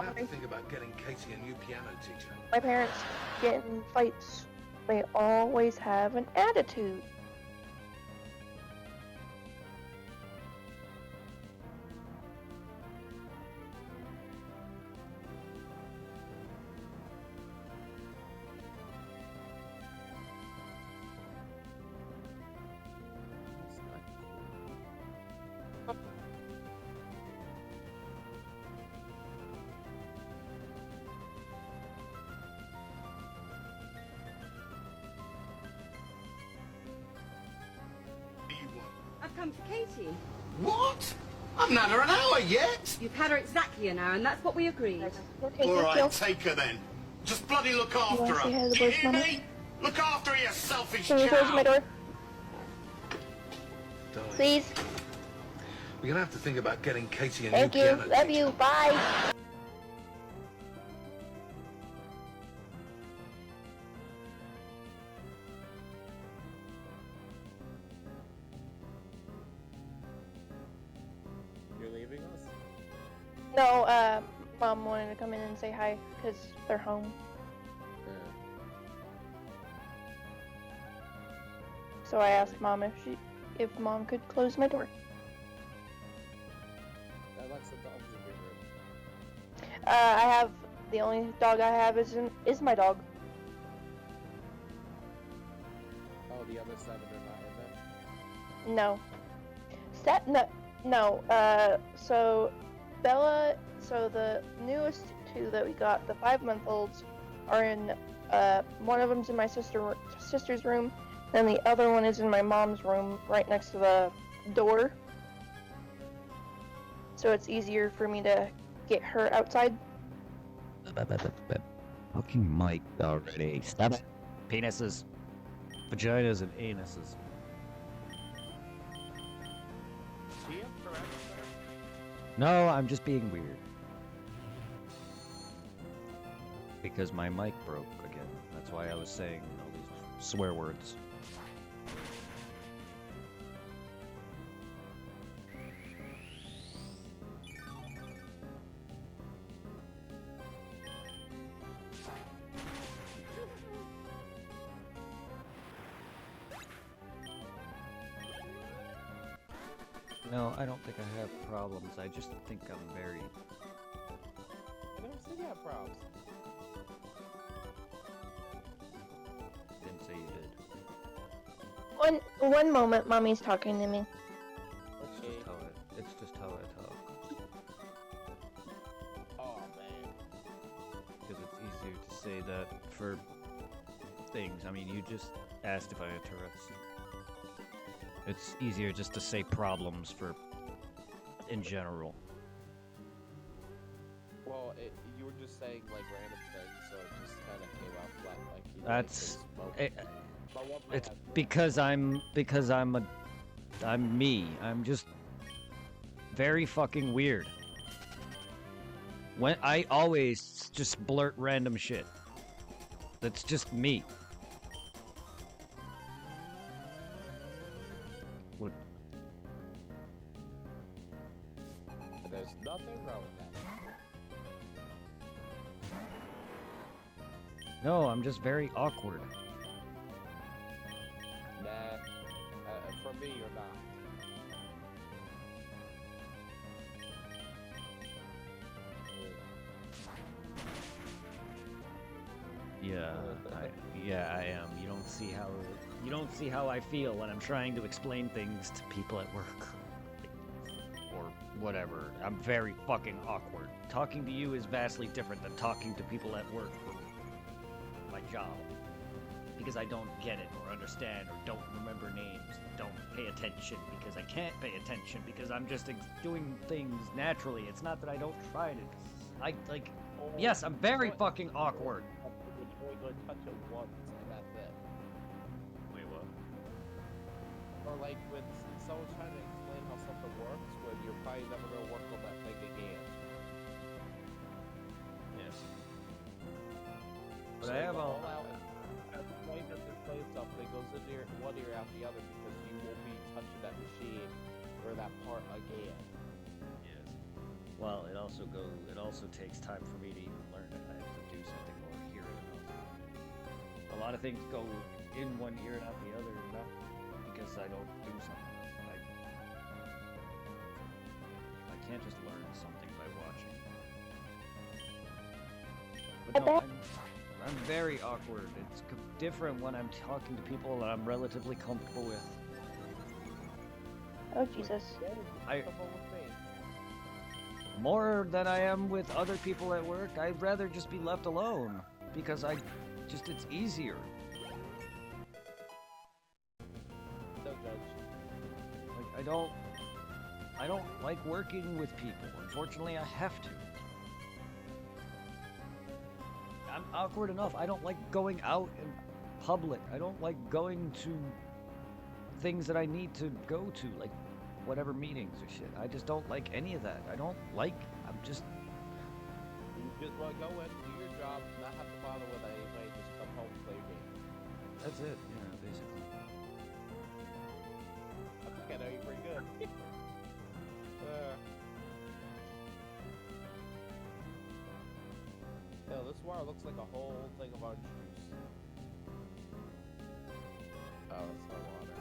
gonna have to think about getting Katie a new piano teacher. My parents get in fights. They always have an attitude. It's not cool. I've come for Katie. What? I've not had her an hour yet. You've had her exactly an hour, and that's what we agreed. Okay, All thank you. right, take her then. Just bloody look after wanna her. say hi to the Do you boys, hear Mama? me? Look after her, you selfish Can you close my cow. door, Darling, please? we're gonna have to think about getting Katie a Thank new you. piano Love teacher. you. Bye. You're leaving us? No, Mom wanted to come in and say hi because they're home. Yeah. So I asked Mom if Mom could close my door. Alexa, dog's in your room. I have the only dog I have is my dog. Oh, the other 7 are not in there? No. No. So Bella. So the newest 2 that we got, the 5-month-olds, are in. One of them's in my sister's room, and the other one is in my mom's room, right next to the door. So it's easier for me to get her outside. Fucking mic already. Stop it. Penises. Vaginas and anuses. She am correct, sir? No, I'm just being weird. Because my mic broke again. That's why I was saying all these swear words. No, I don't think I have problems. I just think I'm very... I never said you have problems. Didn't say you did. One moment, Mommy's talking to me. Okay. It's just how I talk. Oh, man. Because it's easier to say that for things. I mean, you just asked if I had Tourette's. It's easier just to say problems for in general. Well, you were just saying, like, random things, so it just kind of came out flat, like, you know, That's like, it, but what it's happened? because I'm me. I'm just very fucking weird. When I always just blurt random shit. That's just me. What? There's nothing wrong with that. No, I'm just very awkward. Nah, for me, you're not. Yeah, I am. You don't see how I feel when I'm trying to explain things to people at work. Or whatever. I'm very fucking awkward. Talking to you is vastly different than talking to people at work for my job. Because I don't get it or understand or don't remember names, don't pay attention because I can't pay attention because I'm just doing things naturally. It's not that I don't try to. Yes, I'm very fucking awkward. You're only going to touch it once, and that's it. Wait, what? Or like when someone's trying to explain how something works, when you're probably never going to work on that thing again. Yes. But So I have you all. all out, explain to explain something, goes into your one ear out the other because you won't be touching that machine or that part again. Yes. Well, it also takes time for me to even learn it. I have to do something or hear it enough. A lot of things go in one ear and out the other, not because I don't do something. I can't just learn something by watching. But no, I'm very awkward. It's different when I'm talking to people that I'm relatively comfortable with. Oh Jesus. More than I am with other people at work. I'd rather just be left alone because it's easier. No judge. Like I don't like working with people. Unfortunately, I have to. I'm awkward enough. I don't like going out in public. I don't like going to things that I need to go to, like whatever meetings or shit. I just don't like any of that. I'm just... You just want to go in, do your job, not have to bother with anybody, just come home and play your game. That's it, basically. I think I know you pretty good. Yo, this water looks like a whole thing of orange juice. Oh, it's not water.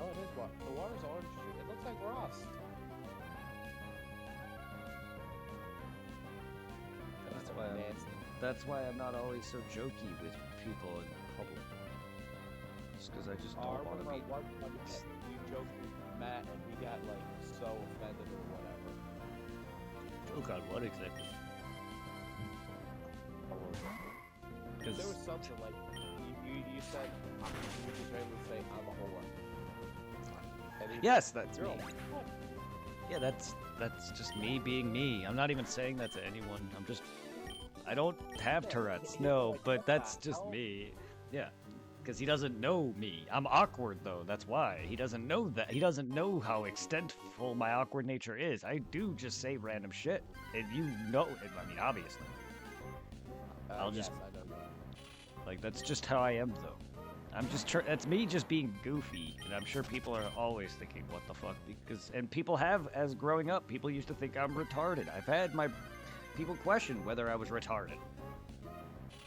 Oh, it is water. The water's orange juice. It looks like rust. That's why I'm not always so jokey with people in public. Just because I just don't want to be... One time you joked with Matt and he got like so offended or whatever. Joke on what exactly? There was something like you said you just randomly say I'm a whore. Yes, that's me. Like, what? Yeah, that's just me being me. I'm not even saying that to anyone. I don't have Tourette's, no, but that's just me. Yeah, because he doesn't know me. I'm awkward though. That's why he doesn't know that. He doesn't know how extentful my awkward nature is. I do just say random shit, and you know it. I mean, obviously. I'll just yes, I know that. like that's just how I am though. That's me just being goofy, and I'm sure people are always thinking, what the fuck? And people have, as growing up, people used to think I'm retarded. I've had people question whether I was retarded.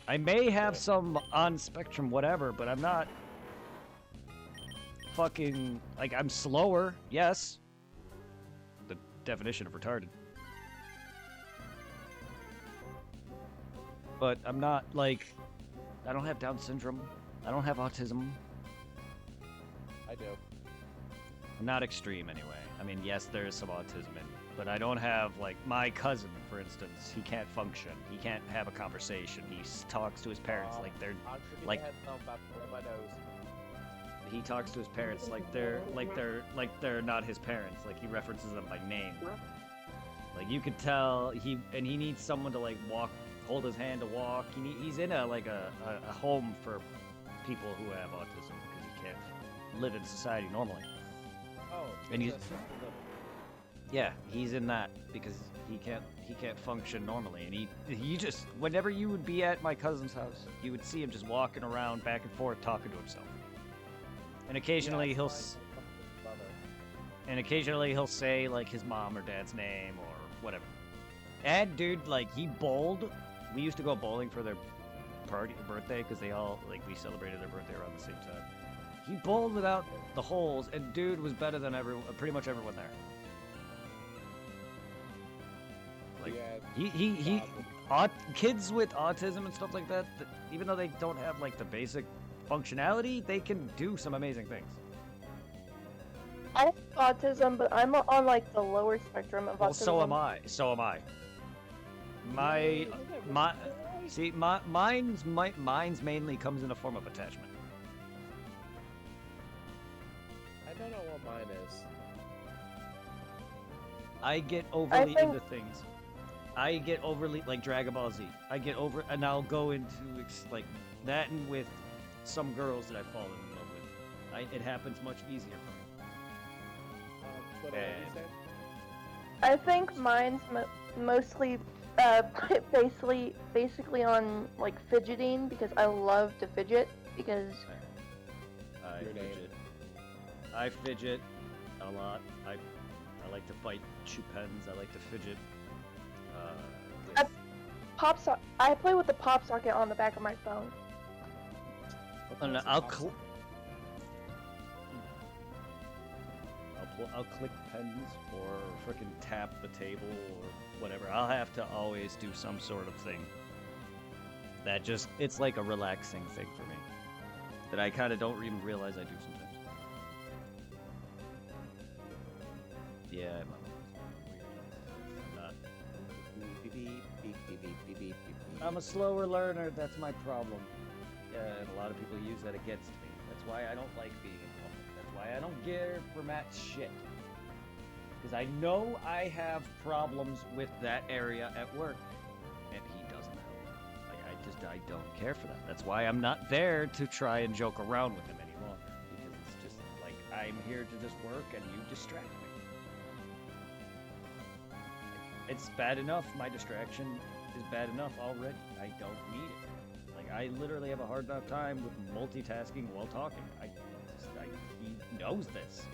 I may have some on spectrum whatever, but I'm not fucking, like, I'm slower, yes. The definition of retarded. But I'm not, like, I don't have Down syndrome. I don't have autism. I do. I'm not extreme anyway. I mean, yes, there is some autism in me, but I don't have, like, my cousin, for instance. He can't function. He can't have a conversation. He talks to his parents like they're, like, he talks to his parents like they're not his parents. Like, he references them by name. Like, you could tell he needs someone to, like, hold his hand to walk. He's in a home for people who have autism because he can't live in society normally. Oh, and he's that's just a little. yeah, he's in that because he can't function normally, and he just, whenever you would be at my cousin's house, you would see him just walking around back and forth talking to himself. And occasionally he'll say like his mom or dad's name or whatever. And dude, like, he bowled. We used to go bowling for their birthday because they all, like, we celebrated their birthday around the same time. He bowled without the holes, and dude was better than pretty much everyone there. Like, kids with autism and stuff like that, even though they don't have, like, the basic functionality, they can do some amazing things. I have autism, but I'm on like the lower spectrum of Well, autism. so am I. Mine's mainly comes in a form of attachment. I don't know what mine is. I get overly into things. I get overly, like Dragon Ball Z. And I'll go into like that, and with some girls that I've fallen in love with. It happens much easier for me. I think mine's mostly basically on like fidgeting, because I love to fidget because I fidget a lot. I like to bite chew pens. I like to fidget. I play with the pop socket on the back of my phone. And I'll click pens or frickin' tap the table or whatever. I'll have to always do some sort of thing. That just, it's like a relaxing thing for me. That I kind of don't even realize I do sometimes. Yeah, I'm not. I'm a slower learner, that's my problem. And a lot of people use that against me. That's why I don't like being in public. That's why I don't care for Matt's shit. Because I know I have problems with that area at work, and he doesn't help. Like, I don't care for that. That's why I'm not there to try and joke around with him any longer. Because it's just, like, I'm here to just work, and you distract me. Like, it's bad enough, my distraction is bad enough already. I don't need it. Like, I literally have a hard enough time with multitasking while talking. He knows this.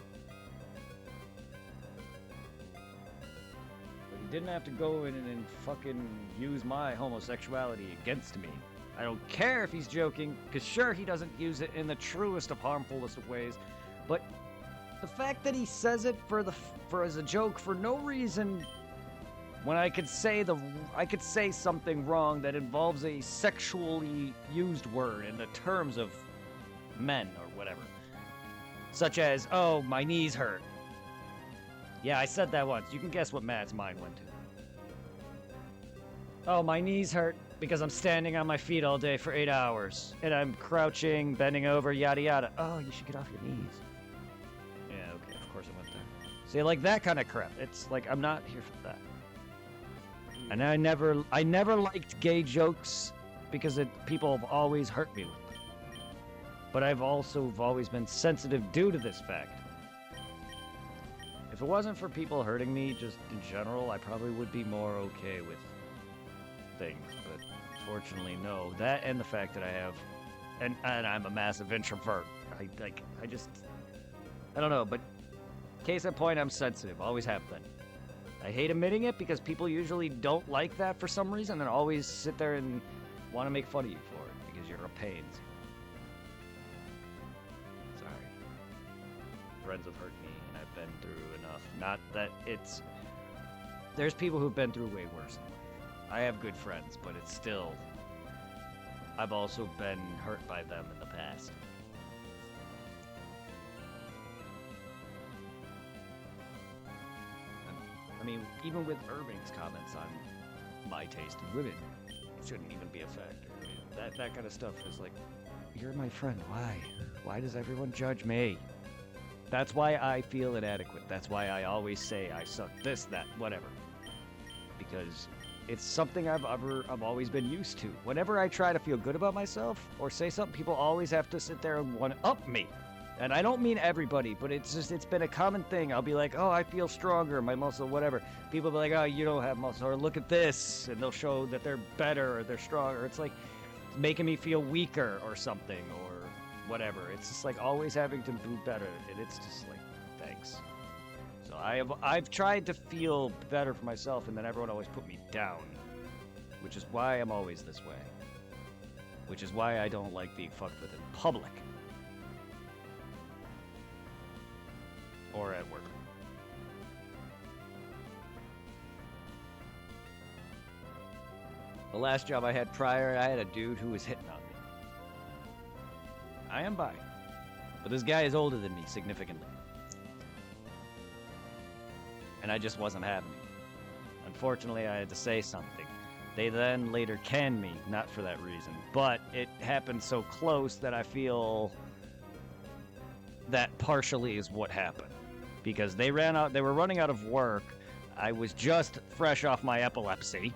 But he didn't have to go in and fucking use my homosexuality against me. I don't care if he's joking, because sure, he doesn't use it in the truest of harmfulest of ways, but the fact that he says it for as a joke for no reason, when I could say something wrong that involves a sexually used word in the terms of men or whatever. Such as, oh, my knees hurt. Yeah, I said that once. You can guess what Matt's mind went to. Oh, my knees hurt because I'm standing on my feet all day for 8 hours. And I'm crouching, bending over, yada yada. Oh, you should get off your knees. Yeah, okay, of course I went there. See, like that kind of crap. It's like, I'm not here for that. And I never liked gay jokes because people have always hurt me with them. But I've also always been sensitive due to this fact. If it wasn't for people hurting me just in general, I probably would be more okay with things. But fortunately, no. That and the fact that I have, and I'm a massive introvert. I don't know. But case in point, I'm sensitive. Always have been. I hate admitting it because people usually don't like that for some reason and always sit there and want to make fun of you for it because you're a pain. Sorry. Friends have hurt me and I've been through enough. Not that it's... There's people who've been through way worse in life. I have good friends, but it's still... I've also been hurt by them in the past. I mean, even with Irving's comments on my taste in women, it shouldn't even be a factor. I mean, that kind of stuff is like, you're my friend, why? Why does everyone judge me? That's why I feel inadequate. That's why I always say I suck, this, that, whatever. Because it's something I've always been used to. Whenever I try to feel good about myself or say something, people always have to sit there and one-up me. And I don't mean everybody, but it's been a common thing. I'll be like, oh, I feel stronger, my muscle, whatever. People will be like, oh, you don't have muscle, or look at this, and they'll show that they're better or they're stronger. It's like making me feel weaker or something or whatever. It's just like always having to do better, and it's just like, thanks. So I've tried to feel better for myself, and then everyone always put me down, which is why I'm always this way. Which is why I don't like being fucked with in public. Or at work. The last job I had prior, I had a dude who was hitting on me. I am bi, but this guy is older than me significantly. And I just wasn't having it. Unfortunately, I had to say something. They then later canned me, not for that reason, but it happened so close that I feel that partially is what happened. Because they were running out of work. I was just fresh off my epilepsy.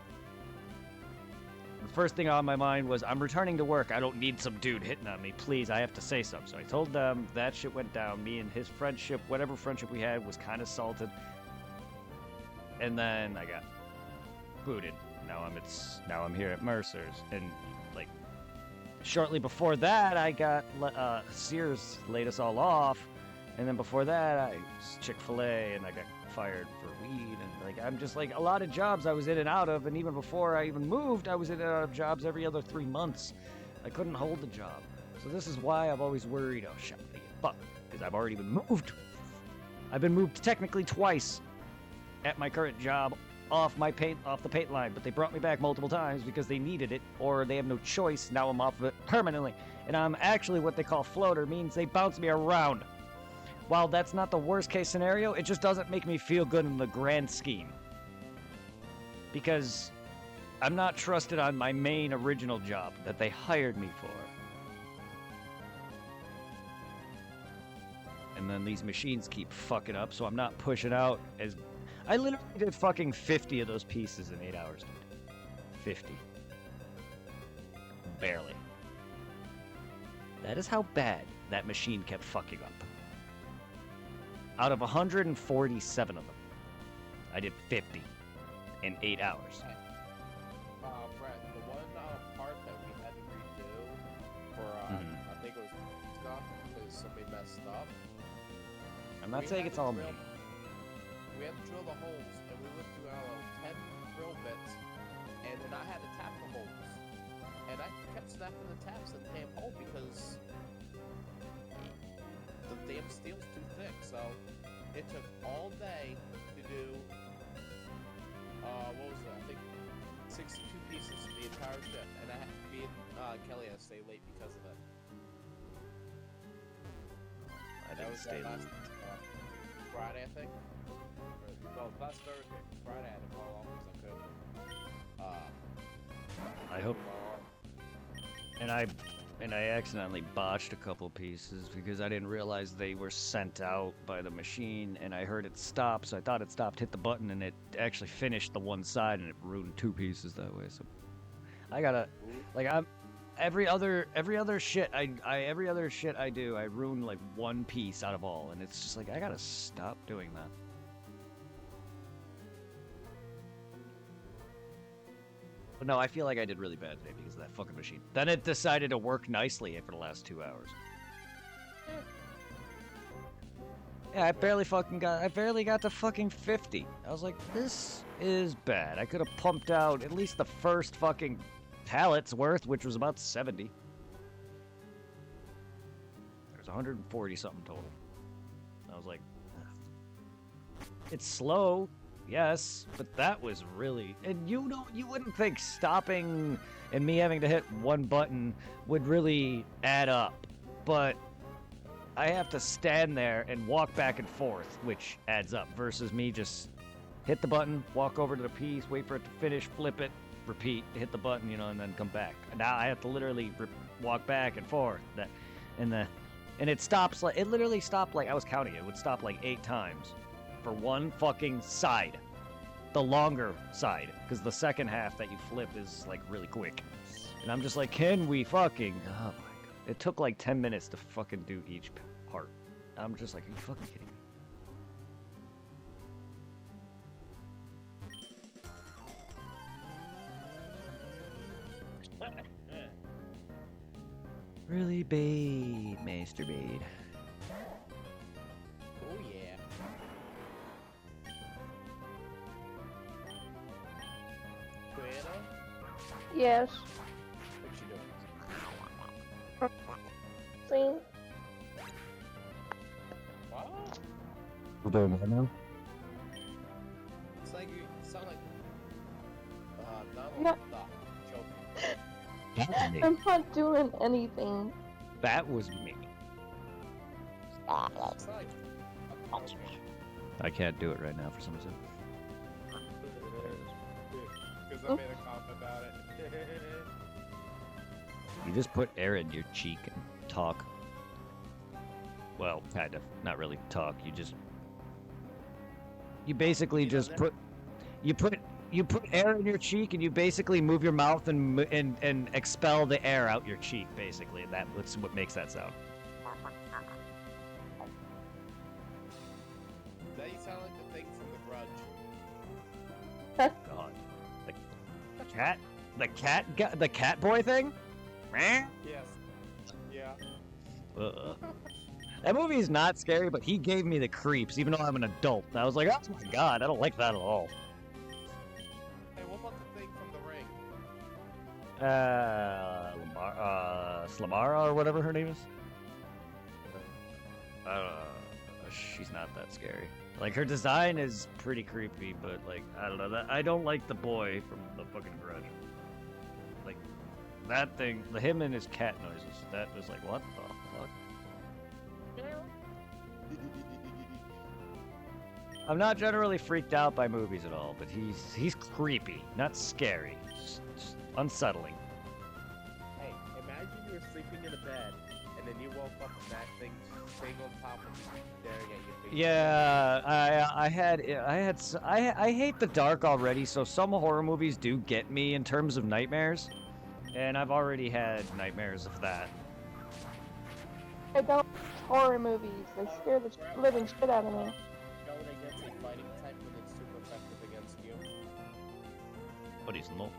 The first thing on my mind was, I'm returning to work. I don't need some dude hitting on me. Please, I have to say something. So I told them that shit went down. Me and his friendship, whatever friendship we had, was kind of salted. And then I got booted. Now I'm here at Mercer's. And like shortly before that, I got Sears laid us all off. And then before that, I was Chick-fil-A, and I got fired for weed, and like I'm just like a lot of jobs I was in and out of, and even before I even moved, I was in and out of jobs every other 3 months. I couldn't hold a job, so this is why I've always worried. Oh shit, I'm gonna get fucked because I've already been moved. I've been moved technically twice at my current job off the paint line, but they brought me back multiple times because they needed it or they have no choice. Now I'm off of it permanently, and I'm actually what they call floater, means they bounce me around. While that's not the worst case scenario, it just doesn't make me feel good in the grand scheme. Because I'm not trusted on my main original job that they hired me for. And then these machines keep fucking up, so I'm not pushing out as... I literally did fucking 50 of those pieces in 8 hours, dude. 50. Barely. That is how bad that machine kept fucking up. Out of 147 of them, I did 50 in 8 hours. Brett, the one part that we had to redo for, I think it was stuff because somebody messed up. I'm not saying it's all me. We had to drill the holes, and we went through 10 drill bits, and then I had to tap the holes. And I kept snapping the taps in the damn hole because the damn steel's too thick, so it took all day to do, what was it, I think 62 pieces, the entire shift, and me and Kelly had to stay late because of it. I didn't stay late. Friday, I think. No, last Thursday. Friday I had to call off because I couldn't. I hope... And I accidentally botched a couple pieces because I didn't realize they were sent out by the machine, and I heard it stop, so I thought it stopped, hit the button, and it actually finished the one side, and it ruined 2 pieces that way. So I gotta, like, every other shit I do, I ruin like 1 piece out of all, and it's just like I gotta stop doing that. But no, I feel like I did really bad today because of that fucking machine. Then it decided to work nicely for the last 2 hours. Yeah, I barely got to fucking 50. I was like, this is bad. I could have pumped out at least the first fucking pallet's worth, which was about 70. There's 140 something total. I was like, it's slow. Yes, but that was really... And you wouldn't think stopping and me having to hit 1 button would really add up. But I have to stand there and walk back and forth, which adds up, versus me just hit the button, walk over to the piece, wait for it to finish, flip it, repeat, hit the button, and then come back. Now I have to literally walk back and forth. And it stops, like, it literally stopped, like, I was counting it would stop like 8 times. For 1 fucking side, the longer side, because the second half that you flip is like really quick. And I'm just like, can we fucking... Oh my god. It took like 10 minutes to fucking do each part. I'm just like, are you fucking kidding me? Really, babe, Master Bade. Oh yeah. Yes. What's she doing? See? What? We're doing it now? It's like you sound like No. Donald Duck joking. That was me. I'm not doing anything. That was me. It's like a joke. I can't do it right now for some reason. Because I made a comment about it. You just put air in your cheek and talk. Well, kind of. Not really talk. You basically just put air in your cheek, and you basically move your mouth and expel the air out your cheek. Basically, that's what makes that sound. Now you sound like the thing from The Grudge. God, the cat boy thing. Yes. Yeah. That movie is not scary, but he gave me the creeps, even though I'm an adult. I was like, oh my god, I don't like that at all. Hey, what about the thing from The Ring? Slamara or whatever her name is. She's not that scary. Like, her design is pretty creepy, but like, I don't know. I don't like the boy from the fucking Grudge. Like, that thing, him and his cat noises. That was like, what the fuck? I'm not generally freaked out by movies at all, but he's creepy, not scary, just unsettling. Hey, imagine you were sleeping in a bed, and then you woke up and that thing staying on top of you, staring at you. Yeah, I hate the dark already, so some horror movies do get me in terms of nightmares, and I've already had nightmares of that. I don't like horror movies. They scare the living shit out of me. Going against a fighting type when it's super effective against you. But he's not.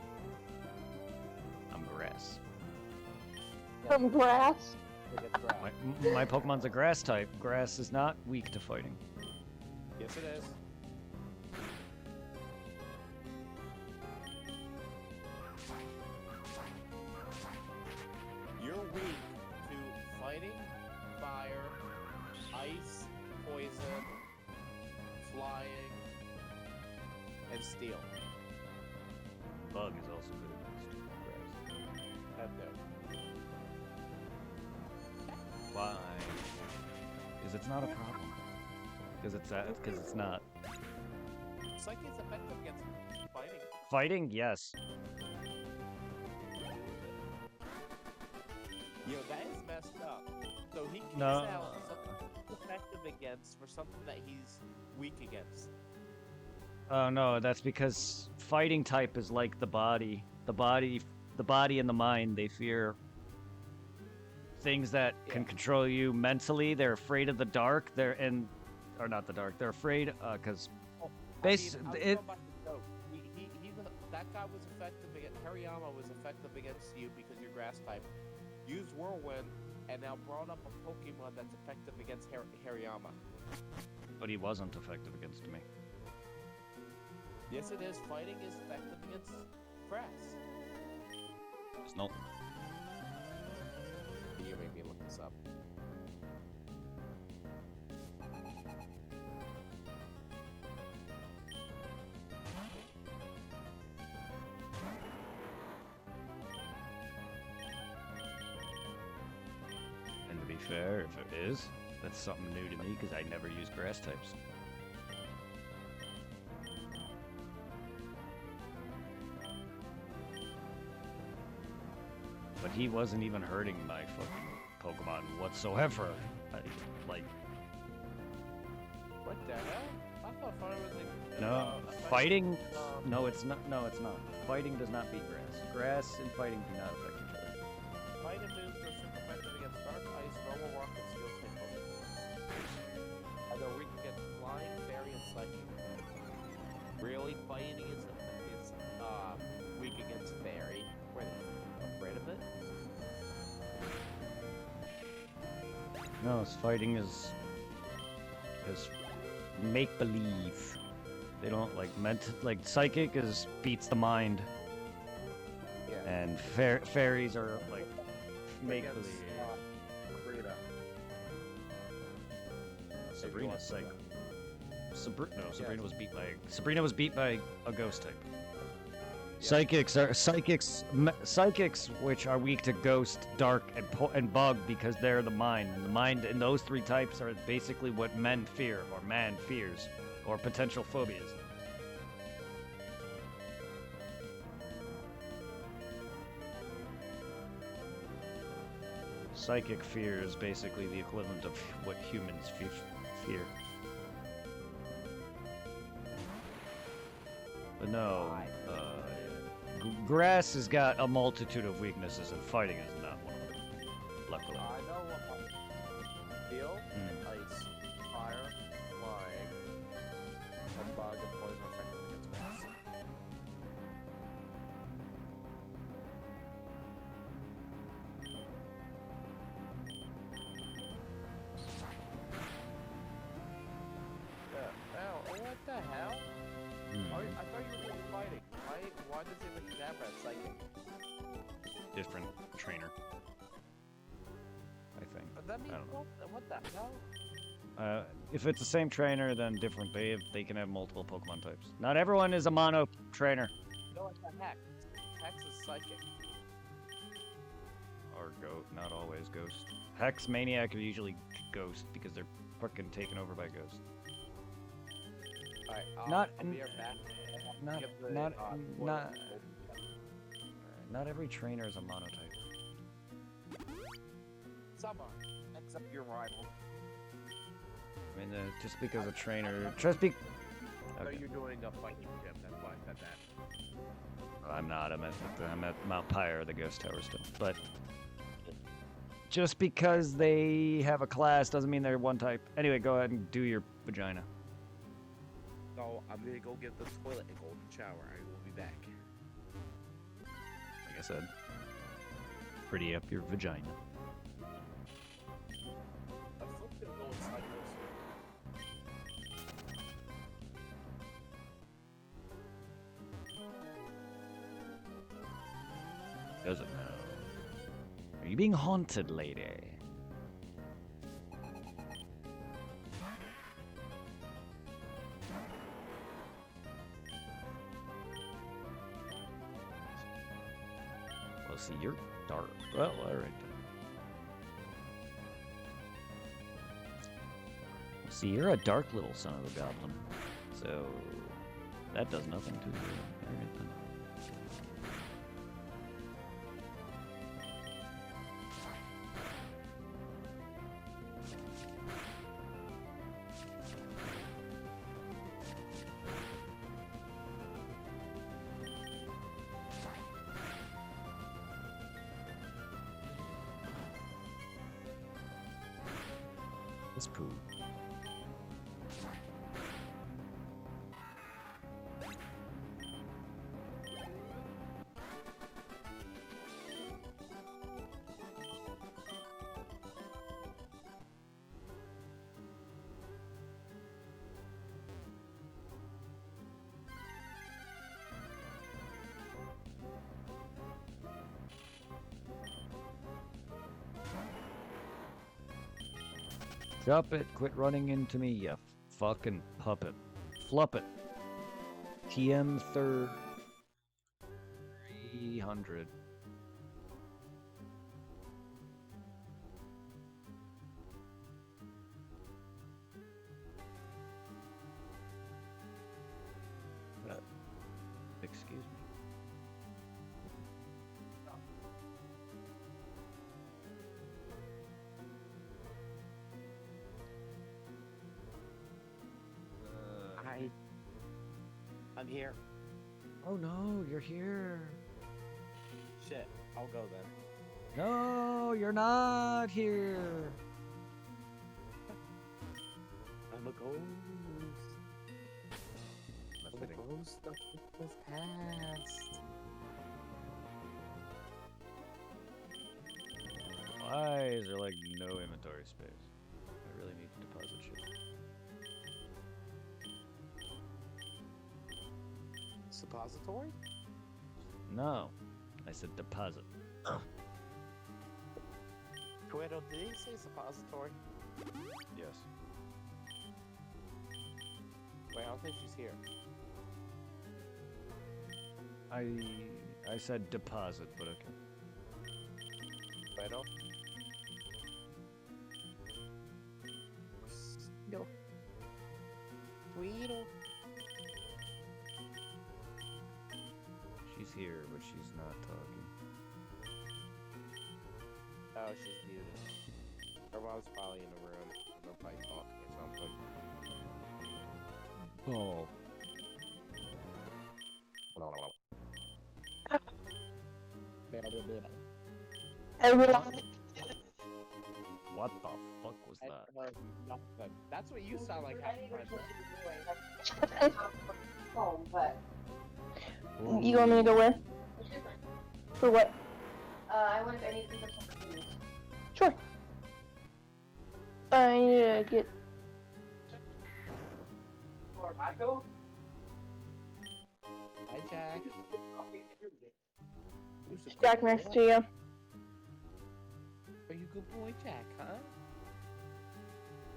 I'm grass. From grass. Look at grass. My Pokemon's a grass type. Grass is not weak to fighting. Yes, it is. You're weak to fighting, fire, ice, poison, flying, and steel. Bug is also good against grass. And no. Why? Because it's not a problem. Because it's not. Psychic is effective against fighting. Fighting, yes. Yo, that is messed up. So he kicks No. out something he's effective against for something that he's weak against. Oh no, that's because fighting type is like the body. The body and the mind, they fear things that can control you mentally. They're afraid of the dark. They're not the dark. They're afraid because that guy was effective against Hariyama was effective against you because you're grass type. Used Whirlwind and now brought up a Pokemon that's effective against Hariyama. But he wasn't effective against me. Yes, it is. Fighting is effective against grass. It's not. You made me look this up. And to be fair, if it is, that's something new to me because I never use grass types. But he wasn't even hurting my fucking Pokemon whatsoever. Like, What the hell? I thought fire was no, fighting. No, it's not. No, it's not. Fighting does not beat grass. Grass and fighting do not affect each other. Fighting moves are super effective against dark, ice, normal rock, and steel type Pokemon. Although weak against flying, fairy, and psychic. Really, fighting is weak against fairy. Where are they afraid of it? No, it's fighting is make believe. They don't like psychic is beats the mind, Yeah. and fairies are like make Against, believe. Sabrina. Sabrina's psychic. Sabrina was beat by a ghost type. Yeah. Psychics, which are weak to ghost, dark, and bug because they're the mind. And the mind and those three types are basically what men fear, or man fears, or potential phobias. Psychic fear is basically the equivalent of what humans fear. But no, grass has got a multitude of weaknesses, and fighting is not one of them. Luckily. I know what steel, ice, fire, flying, and bug and poison are effective against grass. Why does he have a camera at psychic? Different trainer. I think. That means I don't know. what the hell? If it's the same trainer, then different. They can have multiple Pokemon types. Not everyone is a mono trainer. No, it's a Hex. Hex is psychic. Or not always Ghost. Hex, Maniac are usually Ghost because they're fucking taken over by Ghost. Alright, Not- I'll be right back. Not, Give the, not, spoiler. not, not every trainer is a monotype. Someone, except your rival. I mean, just because a trainer, So Okay. you're doing a fighting gym, that's why I said that. I'm not. I'm at Mount Pyre, the Ghost Tower still. But just because they have a class doesn't mean they're one type. Anyway, go ahead and do your vagina. So I'm gonna go get the toilet and golden shower. I will be back. Like I said, pretty up your vagina. I'm still gonna go inside Doesn't know. Are you being haunted, lady? Well, see, you're dark. Well, alright then. See, you're a dark little son of a goblin. So, that does nothing to you. Alright then. This poo. Drop it, quit running into me, you fucking puppet. Flup it. TM third 300. Excuse me. I'm here. Oh no, you're here. Shit, I'll go then. No, you're not here. I'm a ghost. I'm a ghost of the past. Why is there like no inventory space? I really need to deposit shit. Suppository? No, I said deposit. Cueto, did he say suppository? Yes. Wait, I don't think she's here. I said deposit, but okay. Cueto? No. Tweedle. She's here, but she's not talking. Oh, she's muted. Her mom's probably in the room. They're probably talking or something. Oh. What the fuck was I that? heard nothing. That's what you sound like half the time. You want me to go where? For what? I wonder if I need to pick up some food. Sure. I need to get. Hi, Jack. Jack next to you. Are you good boy, Jack, huh?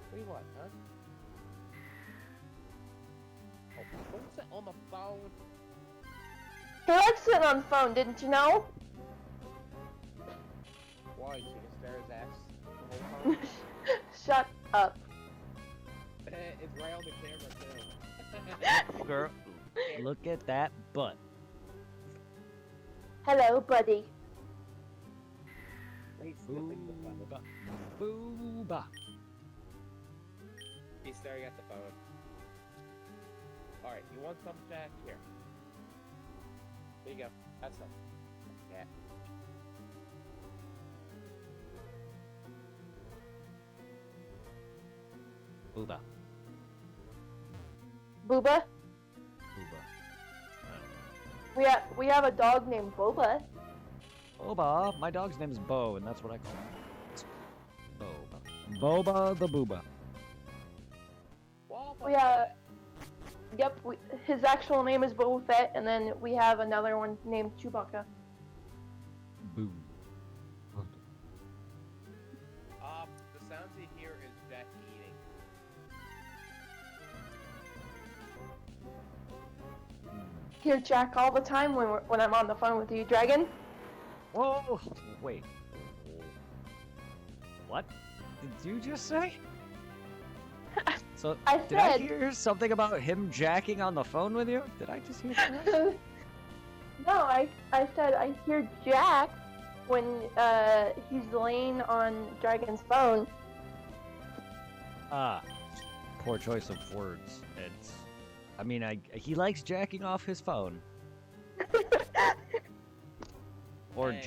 What do you want, huh? Oh, don't sit on the phone. He likes sitting on the phone, didn't you know? Why? So you can stare his ass the whole time? Shut up. It's right on the camera, too. Girl, look at that butt. Hello, buddy. He's sniffing the phone. Booba. Booba. He's staring at the phone. Alright, you want some, Jack? Here. There you go. That's some. Yeah. Booba. Booba? Booba. We have a dog named Boba. Boba. My dog's name is Bo, and that's what I call him. Boba. Boba the Booba. Yep, his actual name is Boba Fett, and then we have another one named Chewbacca. Boo. The sounds you hear is Jack eating. Hear Jack all the time when I'm on the phone with you, Dragon. Whoa! Wait. What did you just say? So, did I hear something about him jacking on the phone with you? Did I just hear that? No, I said I hear Jack when he's laying on Dragon's phone. Ah, poor choice of words. I mean, he likes jacking off his phone. Or Hey,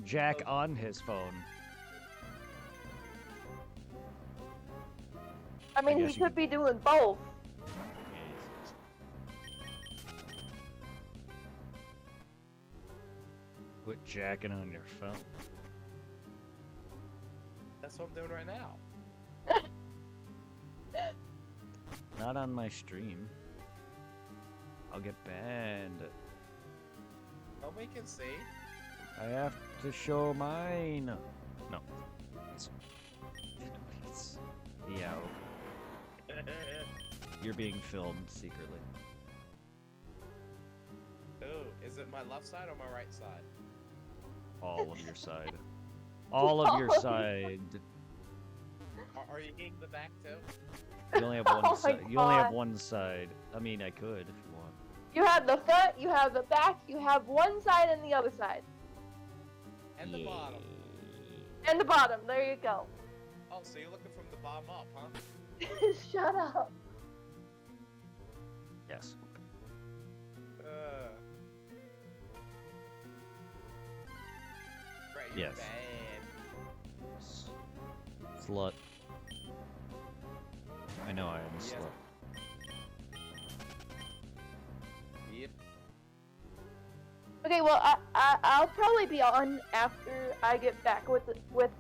jack on his phone. I mean, he could be doing both. Quit jacking on your phone. That's what I'm doing right now. Not on my stream. I'll get banned. Nobody can see. I have to show mine. No. Yeah. You're being filmed secretly. Ooh, is it my left side or my right side? All of your side. All of your side. Are you getting the back too? You only have one Oh my side. You only have God. one side. I mean, I could if you want. You have the front, you have the back, you have one side and the other side. And the bottom. And the bottom, there you go. Oh, so you're looking from the bottom up, huh? Shut up. Yes. Right, you're Yes. bad. Slut. I know I am a Yes. slut. Yep. Okay, well, I'll probably be on after I get back with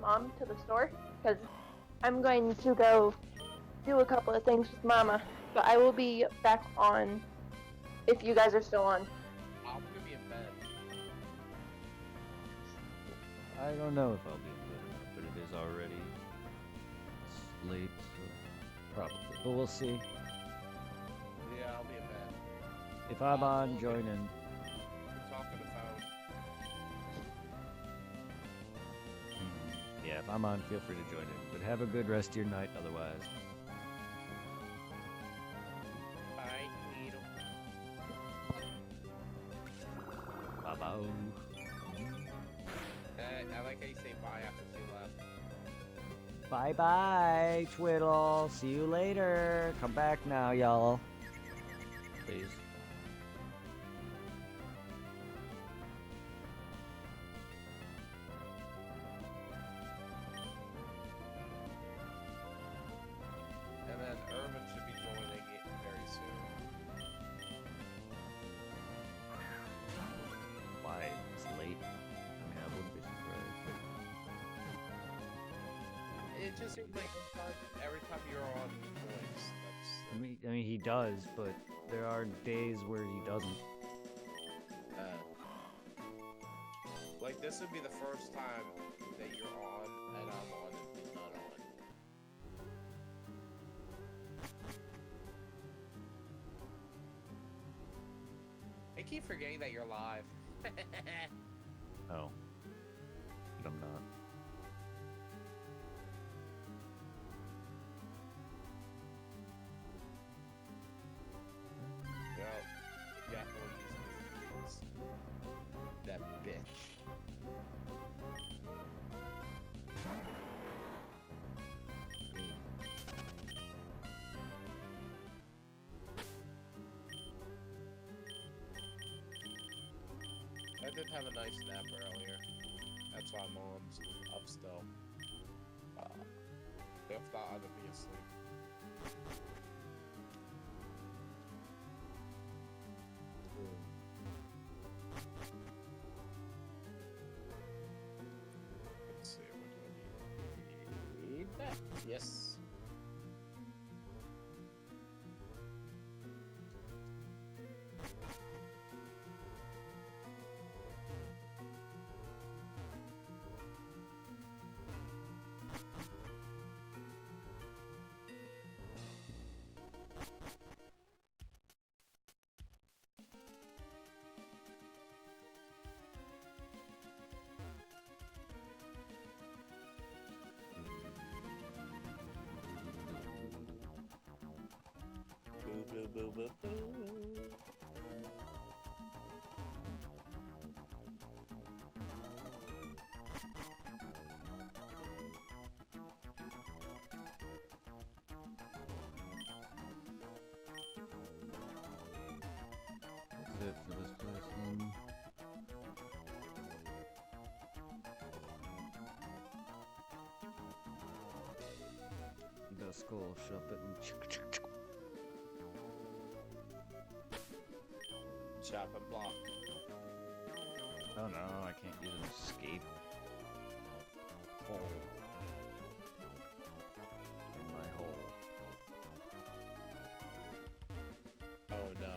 Mom to the store, because I'm going to go do a couple of things with Mama. But I will be back on if you guys are still on. I'm gonna be in bed. I don't know if I'll be in bed or not, but it is already late, so probably. But we'll see. Yeah, I'll be in bed. If I'm on, join in. We're talking the phone. Yeah, if I'm on, feel free to join in. But have a good rest of your night otherwise. Bye, Needle. Bye-bye. I like how you say bye after she left. Bye-bye, Twiddle. See you later. Come back now, y'all. Please. And then Irvin should be joining it very soon. Why? It's late. I mean, I wouldn't be surprised. It just seems like every time you're on voice, I mean, he does, but there are days where he doesn't. Like, this would be the first time that you're on, and I'm on, and he's not on. I keep forgetting that you're live. Oh. But I'm not. Yo, Jack will use that bitch. I did have a nice nap earlier. That's why I'm on up still. If not, I'd be asleep. Let's see, what do I need? Need that. Yes. Boo, boo, boo, boo, boo. That's it for this person. The skull shop it and Chop and block. oh no, I can't use an escape. Hole. In my hole. Oh no.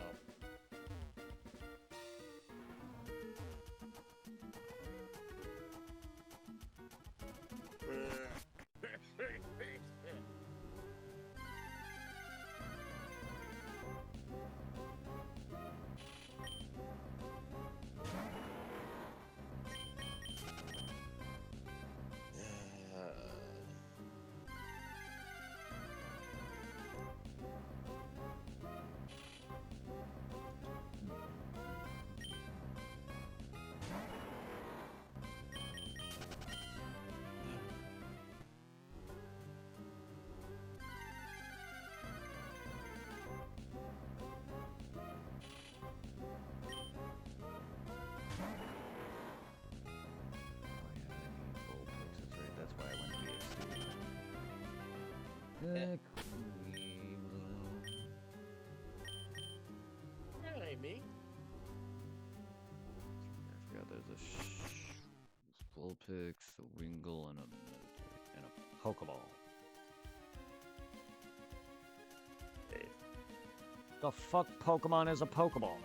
That's why I went to Hey, me. I forgot there's a Vulpix, a Wingull, and a Pokeball. The fuck Pokemon is a Pokeball?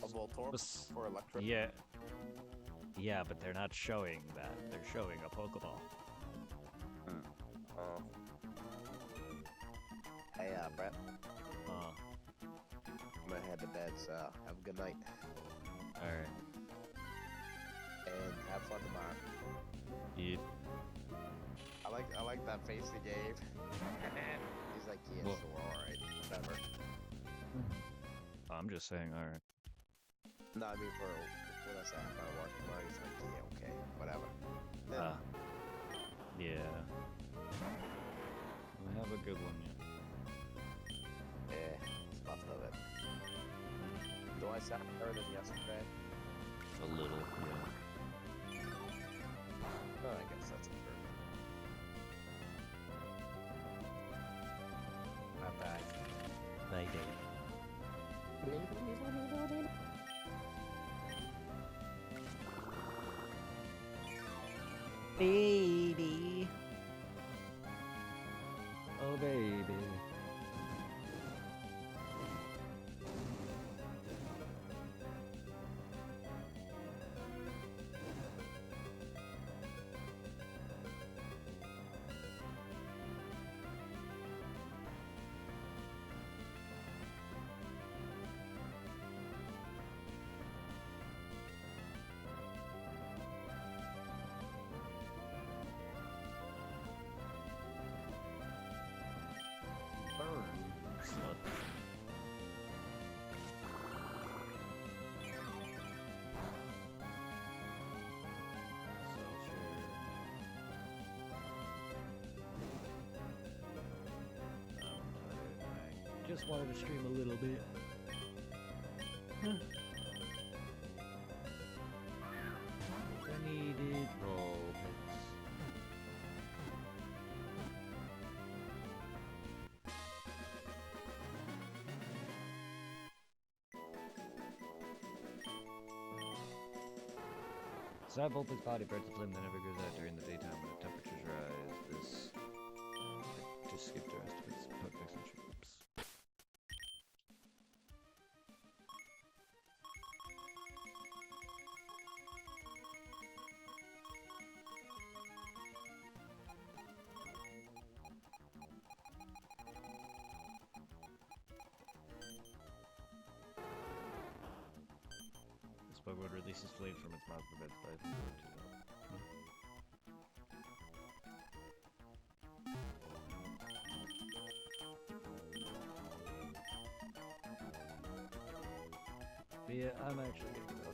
A Voltorb Bes- for electric. Yeah. Yeah, but they're not showing that. They're showing a Pokeball. Oh. Hey, Brett. I'm gonna head to bed, so have a good night. Alright. And have fun tomorrow. Eat. I like that face he gave. He's like, yeah, Well- sure, alright, whatever. I'm just saying, alright. No, I mean for when I say half hour work tomorrow, he's like, yeah, okay, whatever. Then, Yeah. Well, have a good one, yeah. yeah, it's enough of it. Do I sound better than yesterday? A little, yeah. Oh, I guess that's improvement. Not bad. They do. Baby. Oh, baby. just wanted to stream a little bit. I needed bulbs. Side bulb is body burns a flame that never goes out during the daytime when the temperatures rise. This just skip the rest of its perfect and troops. This bug would release its flame from its mouth and prevents by too low. But yeah, I'm actually gonna go.